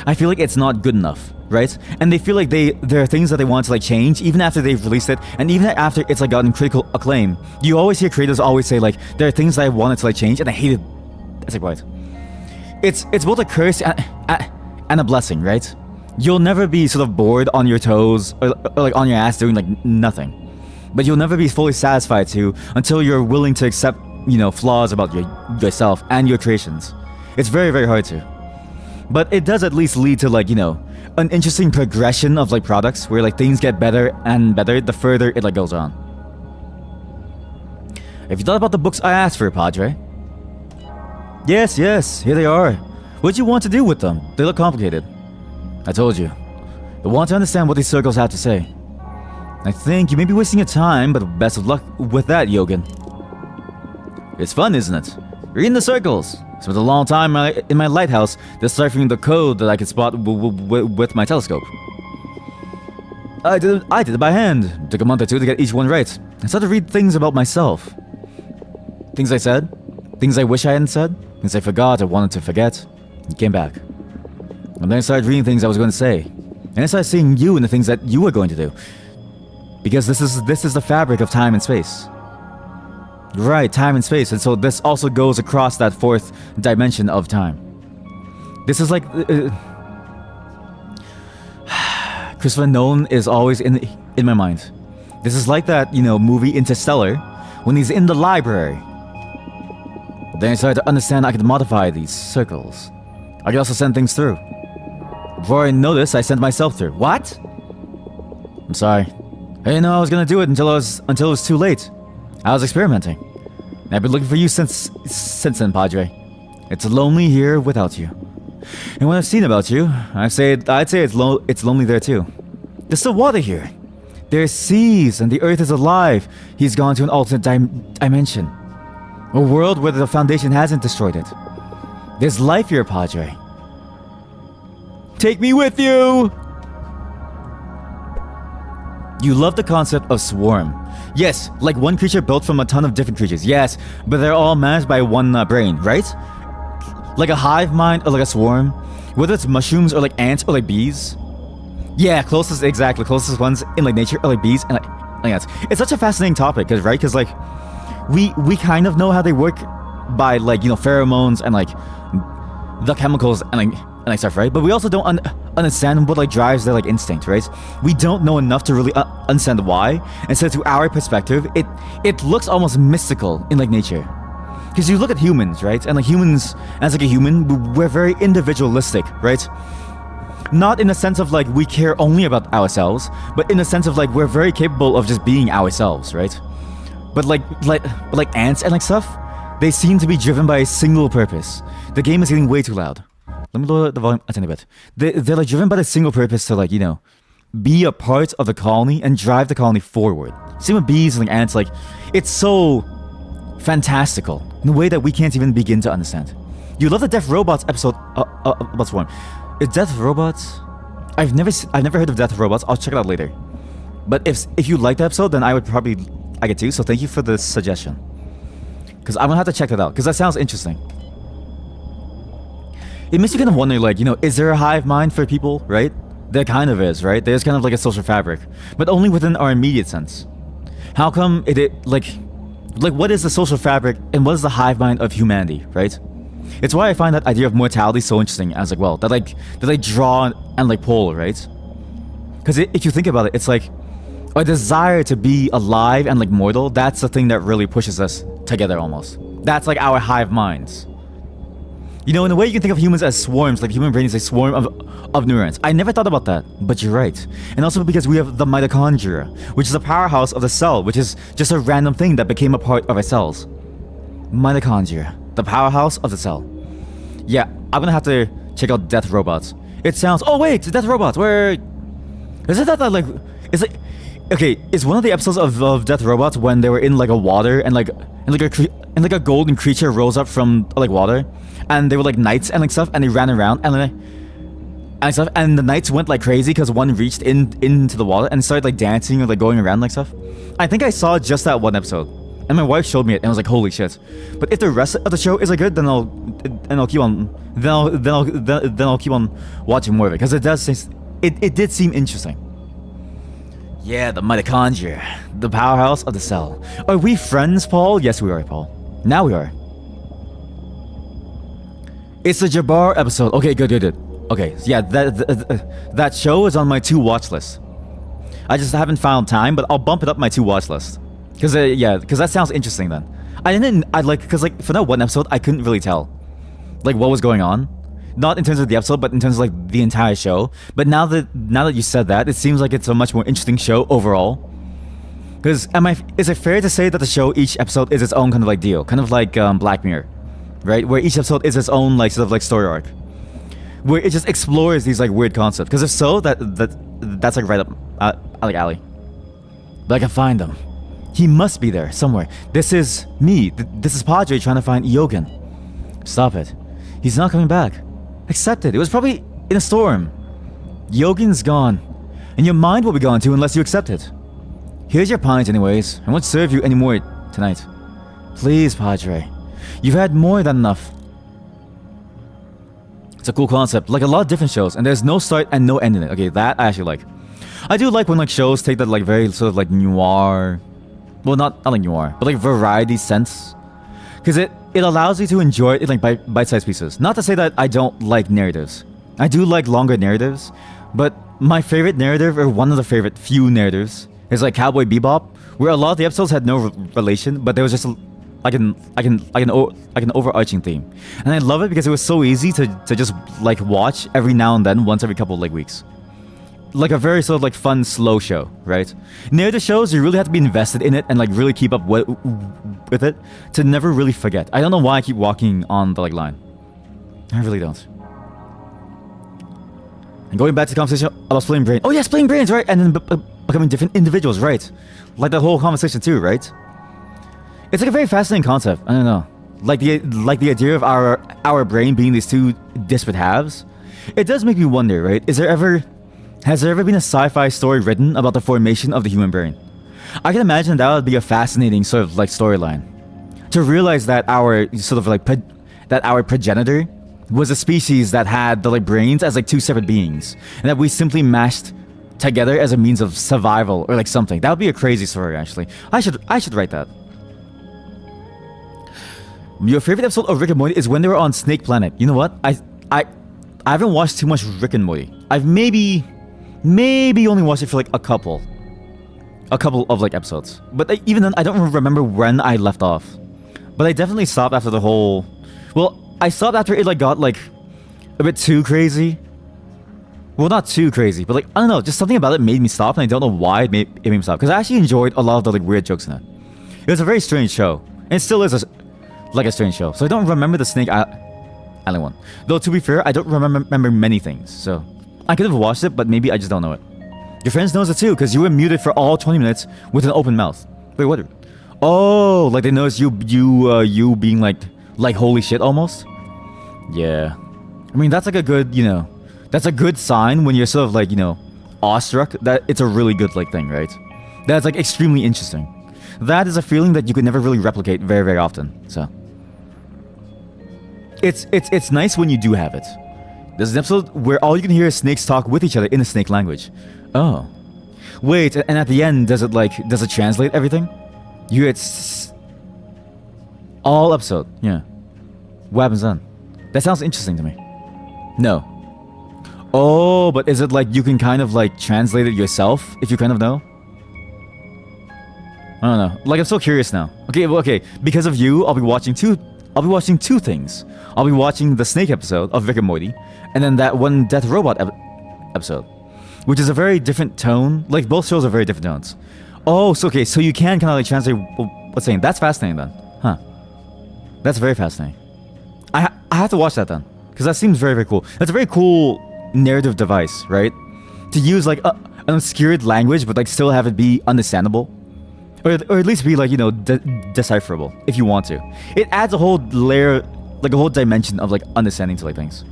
I feel like it's not good enough, right? And they feel like there are things that they want to like change even after they've released it, and even after it's like gotten critical acclaim. You always hear creators always say like, there are things that I wanted to like change and I hated. It's like what? It's both a curse and a blessing, right? You'll never be sort of bored on your toes or like on your ass doing like nothing. But you'll never be fully satisfied too until you're willing to accept, you know, flaws about yourself and your creations. It's very, very hard to. But it does at least lead to like, you know, an interesting progression of like products where like things get better and better the further it like goes on. Have you thought about the books I asked for, Padre? Yes, here they are. What do you want to do with them? They look complicated. I told you. I want to understand what these circles have to say. I think you may be wasting your time, but best of luck with that, Yogan. It's fun, isn't it? Reading the circles. Spent a long time in my lighthouse deciphering the code that I could spot with my telescope. I did it by hand. It took a month or two to get each one right. I started to read things about myself. Things I said. Things I wish I hadn't said. Things I forgot or wanted to forget. And came back. And then I started reading things I was going to say. And I started seeing you and the things that you were going to do. Because this is the fabric of time and space. Right, time and space. And so this also goes across that fourth dimension of time. This is like... Christopher Nolan is always in my mind. This is like that, you know, movie Interstellar, when he's in the library. Then I started to understand I could modify these circles. I could also send things through. Before I noticed, I sent myself through. What? I'm sorry. I didn't know I was gonna do it until it was too late. I was experimenting. And I've been looking for you since then, Padre. It's lonely here without you. And what I've seen about you, I'd say it's lonely there too. There's still water here. There's seas, and the earth is alive. He's gone to an alternate dimension. A world where the Foundation hasn't destroyed it. There's life here, Padre. Take me with you! You love the concept of swarm. Yes, like one creature built from a ton of different creatures. Yes, but they're all managed by one brain, right? Like a hive mind or like a swarm. Whether it's mushrooms or like ants or like bees. Yeah, closest ones in like nature are like bees and like ants. It's such a fascinating topic, right? Because like we kind of know how they work by like, you know, pheromones and like the chemicals and like stuff, right? But we also don't understand what like drives their like instinct, right? We don't know enough to really understand why. And so to our perspective, it looks almost mystical in like nature. Because you look at humans, right? And like humans, as like a human, we're very individualistic, right? Not in the sense of like we care only about ourselves, but in the sense of like we're very capable of just being ourselves, right? But like ants and like stuff, they seem to be driven by a single purpose. The game is getting way too loud. Let me lower the volume a tiny bit. They're like driven by the single purpose to like, you know, be a part of the colony and drive the colony forward. Same with bees and like ants, like it's so fantastical in a way that we can't even begin to understand. You love the Death Robots episode about Swarm. Is Death Robots? I've never heard of Death Robots. I'll check it out later. But if you like the episode, then I would probably like it too. So thank you for the suggestion. Because I'm gonna have to check that out because that sounds interesting. It makes you kind of wonder, like, you know, is there a hive mind for people, right? There kind of is, right? There's kind of like a social fabric, but only within our immediate sense. How come like what is the social fabric and what is the hive mind of humanity, right? It's why I find that idea of mortality so interesting as like, well, that they draw and like pull, right? Because if you think about it, it's like a desire to be alive and like mortal. That's the thing that really pushes us together almost. That's like our hive minds. You know, in a way you can think of humans as swarms, like the human brain is a swarm of neurons. I never thought about that, but you're right. And also because we have the mitochondria, which is the powerhouse of the cell, which is just a random thing that became a part of our cells. Mitochondria, the powerhouse of the cell. Yeah, I'm gonna have to check out Death Robots. It sounds, oh wait, Death Robots, where... Is it that like, is it... Okay, is one of the episodes of Death Robots when they were in like a water and like a golden creature rose up from like water? And they were like knights and like stuff, and they ran around and stuff, and the knights went like crazy because one reached into the water and started like dancing or like going around like stuff. I think I saw just that one episode, and my wife showed me it, and I was like, holy shit! But if the rest of the show is like good, then I'll keep on I'll keep on watching more of it because it did seem interesting. Yeah, the mitochondria, the powerhouse of the cell. Are we friends, Paul? Yes, we are, Paul. Now we are. It's the Jabbar episode. Okay, good. Okay, yeah, that show is on my to-watch list. I just haven't found time, but I'll bump it up my to-watch list. Because that sounds interesting then. Because like, for that one episode, I couldn't really tell, like, what was going on. Not in terms of the episode, but in terms of, like, the entire show. But now that you said that, it seems like it's a much more interesting show overall. Because, is it fair to say that the show, each episode is its own kind of, like, deal? Kind of like, Black Mirror. Right, where each episode is its own like sort of like story arc, where it just explores these like weird concepts. Because if so, that's like right up like alley. But I can find them. He must be there somewhere. This is me. This is Padre trying to find Iogen. Stop it. He's not coming back. Accept it. It was probably in a storm. Iogen's gone, and your mind will be gone too unless you accept it. Here's your pint, anyways. I won't serve you anymore tonight. Please, Padre. You've had more than enough. It's a cool concept, like a lot of different shows, and there's no start and no end in it. Okay, that I actually like. I do like when like shows take that like very sort of like noir, well not like noir, but like variety sense, because it allows you to enjoy it in like bite-sized pieces. Not to say that I don't like narratives. I do like longer narratives, but my favorite narrative, or one of the favorite few narratives, is like Cowboy Bebop, where a lot of the episodes had no relation, but there was just like an overarching theme, and I love it because it was so easy to just like watch every now and then, once every couple of like weeks, like a very sort of like fun slow show, right? Narrative shows, you really have to be invested in it and like really keep up with it to never really forget. I don't know why I keep walking on the like line. I really don't. And going back to the conversation about splitting brains. Oh yeah, splitting brains, right? And then becoming different individuals, right? Like that whole conversation too, right? It's like a very fascinating concept. I don't know, like the idea of our brain being these two disparate halves. It does make me wonder, right? Has there ever been a sci-fi story written about the formation of the human brain? I can imagine that would be a fascinating sort of like storyline. To realize that our sort of like that our progenitor was a species that had the like brains as like two separate beings, and that we simply mashed together as a means of survival or like something. That would be a crazy story, actually. I should write that. Your favorite episode of Rick and Morty is when they were on Snake Planet. You know what? I haven't watched too much Rick and Morty. I've maybe only watched it for like a couple of like episodes. But even then, I don't remember when I left off. But I definitely stopped after the whole... Well, I stopped after it like got like a bit too crazy. Well, not too crazy, but like, I don't know, just something about it made me stop, and I don't know why it made me stop. Because I actually enjoyed a lot of the like weird jokes in it. It was a very strange show. And it still is like a strange show. So I don't remember the Snake Island one. Though to be fair, I don't remember many things. So I could have watched it, but maybe I just don't know it. Your friends knows it too, because you were muted for all 20 minutes with an open mouth. Wait, what? Oh, like they noticed you being like holy shit almost? Yeah. I mean, that's like a good, that's a good sign when you're sort of like, awestruck, that it's a really good like thing, right? That's like extremely interesting. That is a feeling that you could never really replicate very, very often. So it's nice when you do have it. There's an episode where all you can hear is snakes talk with each other in a snake language. Oh. Wait, and at the end, does it translate everything? You hear it's all episode, yeah. What happens then? That sounds interesting to me. No. Oh, but is it like you can kind of like translate it yourself if you kind of know? I don't know. Like, I'm so curious now. Okay. Because of you, I'll be watching two things. I'll be watching the Snake episode of Rick and Morty, and then that one Death Robot episode, which is a very different tone. Like, both shows are very different tones. Oh, so okay, so you can kind of like translate what's saying. That's fascinating then, huh? That's very fascinating. I have to watch that then, because that seems very, very cool. That's a very cool narrative device, right? To use like an obscured language, but like still have it be understandable. Or at least be like, decipherable, if you want to. It adds a whole layer, like a whole dimension of like understanding to like things.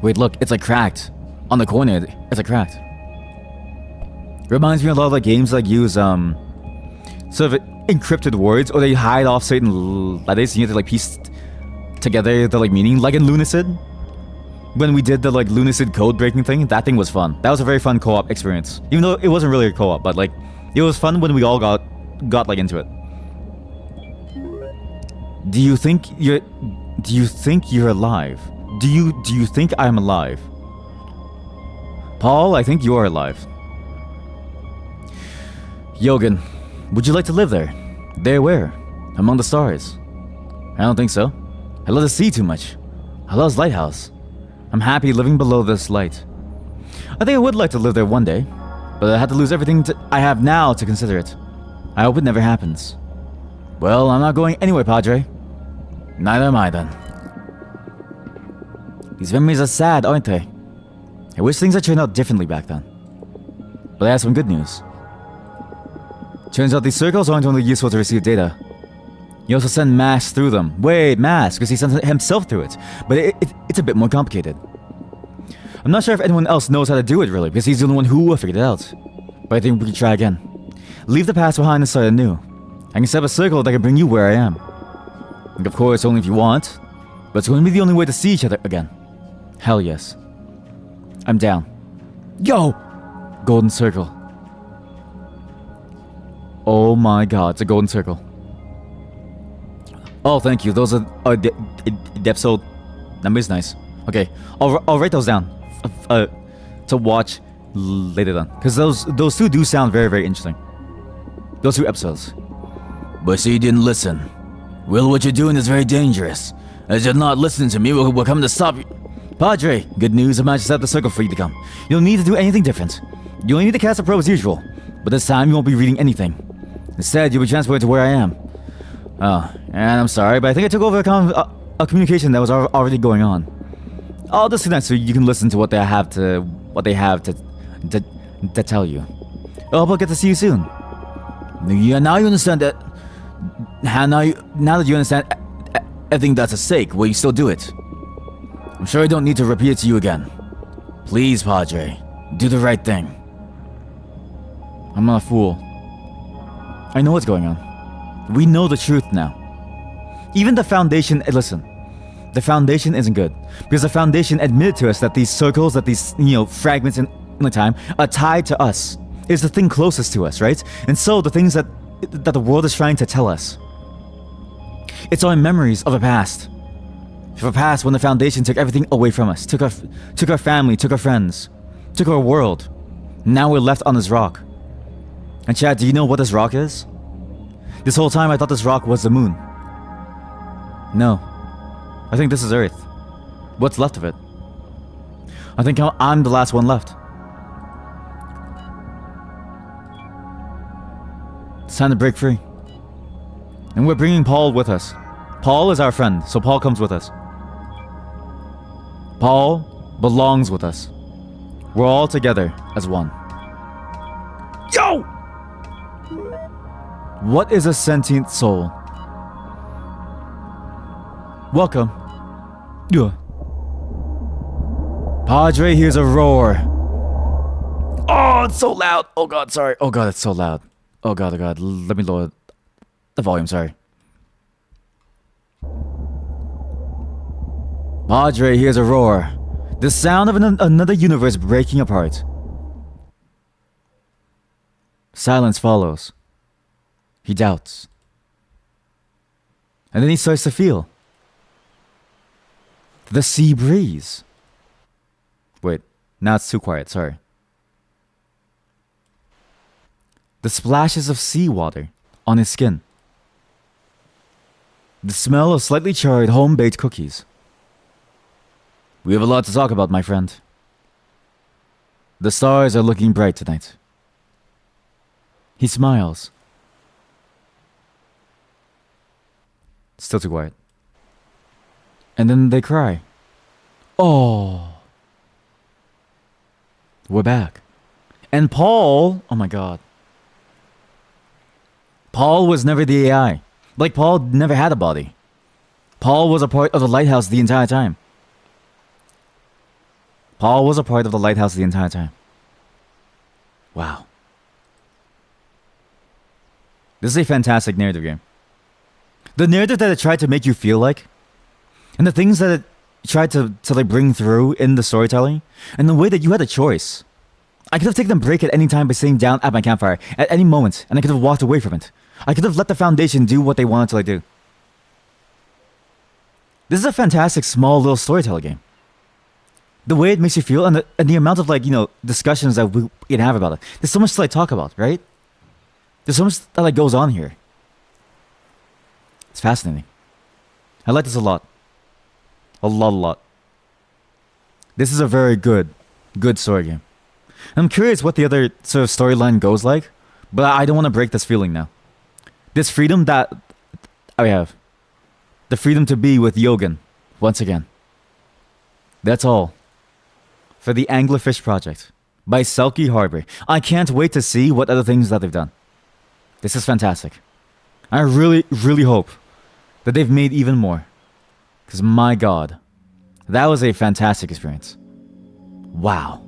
Wait, look, it's like cracked. On the corner, it's like cracked. Reminds me of a lot of like games like use sort of encrypted words, or they hide off certain letters, and you have to like piece together the like meaning, like in Lunacid. When we did the like Lunacid code breaking thing, that thing was fun. That was a very fun co-op experience. Even though it wasn't really a co-op, but like it was fun when we all got like into it. Do you think you're alive? Do you think I'm alive? Paul, I think you are alive. Yogan, would you like to live there? There where? Among the stars? I don't think so. I love the sea too much. I love this lighthouse. I'm happy living below this light. I think I would like to live there one day, but I had to lose everything I have now to consider it. I hope it never happens. Well, I'm not going anywhere, Padre. Neither am I, then. These memories are sad, aren't they? I wish things had turned out differently back then. But I have some good news. Turns out these circles aren't only useful to receive data. You also send mass through them. Wait, mass, because he sends himself through it. But it's a bit more complicated. I'm not sure if anyone else knows how to do it, really, because he's the only one who figured it out. But I think we can try again. Leave the past behind and start anew. I can set up a circle that can bring you where I am. And of course, only if you want. But it's going to be the only way to see each other again. Hell yes. I'm down. Yo! Golden circle. Oh my god, it's a golden circle. Oh, thank you. Those are the episode numbers. Nice. Okay, I'll write those down to watch later then, because those two do sound very, very interesting. Those two episodes. But so you didn't listen. Well, what you're doing is very dangerous. As you're not listening to me, we'll come to stop you. Padre, good news. I managed to set up the circle for you to come. You don't need to do anything different. You only need to cast a probe as usual. But this time, you won't be reading anything. Instead, you'll be transported to where I am. Oh, and I'm sorry, but I think I took over a communication that was already going on. I'll disconnect so you can listen to what they have to tell you. I hope I'll get to see you soon. Yeah, now you understand that. Now that you understand everything that's at stake, will you still do it? I'm sure I don't need to repeat it to you again. Please, Padre, do the right thing. I'm not a fool. I know what's going on. We know the truth now. Even the Foundation, listen, the Foundation isn't good. Because the Foundation admitted to us that these circles, that these, fragments in the time are tied to us. It's the thing closest to us, right? And so the things that the world is trying to tell us. It's our memories of a past. Of a past when the Foundation took everything away from us. Took our family, took our friends, took our world. Now we're left on this rock. And Chad, do you know what this rock is? This whole time I thought this rock was the moon. No. I think this is Earth. What's left of it. I think I'm the last one left. It's time to break free. And we're bringing Paul with us. Paul is our friend, so Paul comes with us. Paul belongs with us. We're all together as one. Yo! What is a sentient soul? Welcome. Yeah. Padre hears a roar. Oh, it's so loud. Oh god, sorry. Oh god, it's so loud. Oh god, oh god. Let me lower the volume, sorry. Padre hears a roar. The sound of another universe breaking apart. Silence follows. He doubts. And then he starts to feel the sea breeze. Wait, now it's too quiet, sorry. The splashes of seawater on his skin. The smell of slightly charred home-baked cookies. We have a lot to talk about, my friend. The stars are looking bright tonight. He smiles. Still too quiet. And then they cry. Oh. We're back. And Paul, oh my god. Paul was never the AI. Like, Paul never had a body. Paul was a part of the lighthouse the entire time. Paul was a part of the lighthouse the entire time. Wow. This is a fantastic narrative game. The narrative that it tried to make you feel like, and the things that it tried to like bring through in the storytelling, and the way that you had a choice. I could have taken a break at any time by sitting down at my campfire at any moment, and I could have walked away from it. I could have let the Foundation do what they wanted to like do. This is a fantastic small little storytelling game. The way it makes you feel, and the amount of like, you know, discussions that we can have about it. There's so much to like talk about, right? There's so much that like goes on here. It's fascinating. I like this a lot. A lot. This is a very good story game. I'm curious what the other sort of storyline goes like, but I don't want to break this feeling now. This freedom that I have. The freedom to be with Yogan once again. That's all. For the Anglerfish Project by Selkie Harbor. I can't wait to see what other things that they've done. This is fantastic. I really hope that they've made even more. Because my god, that was a fantastic experience. Wow.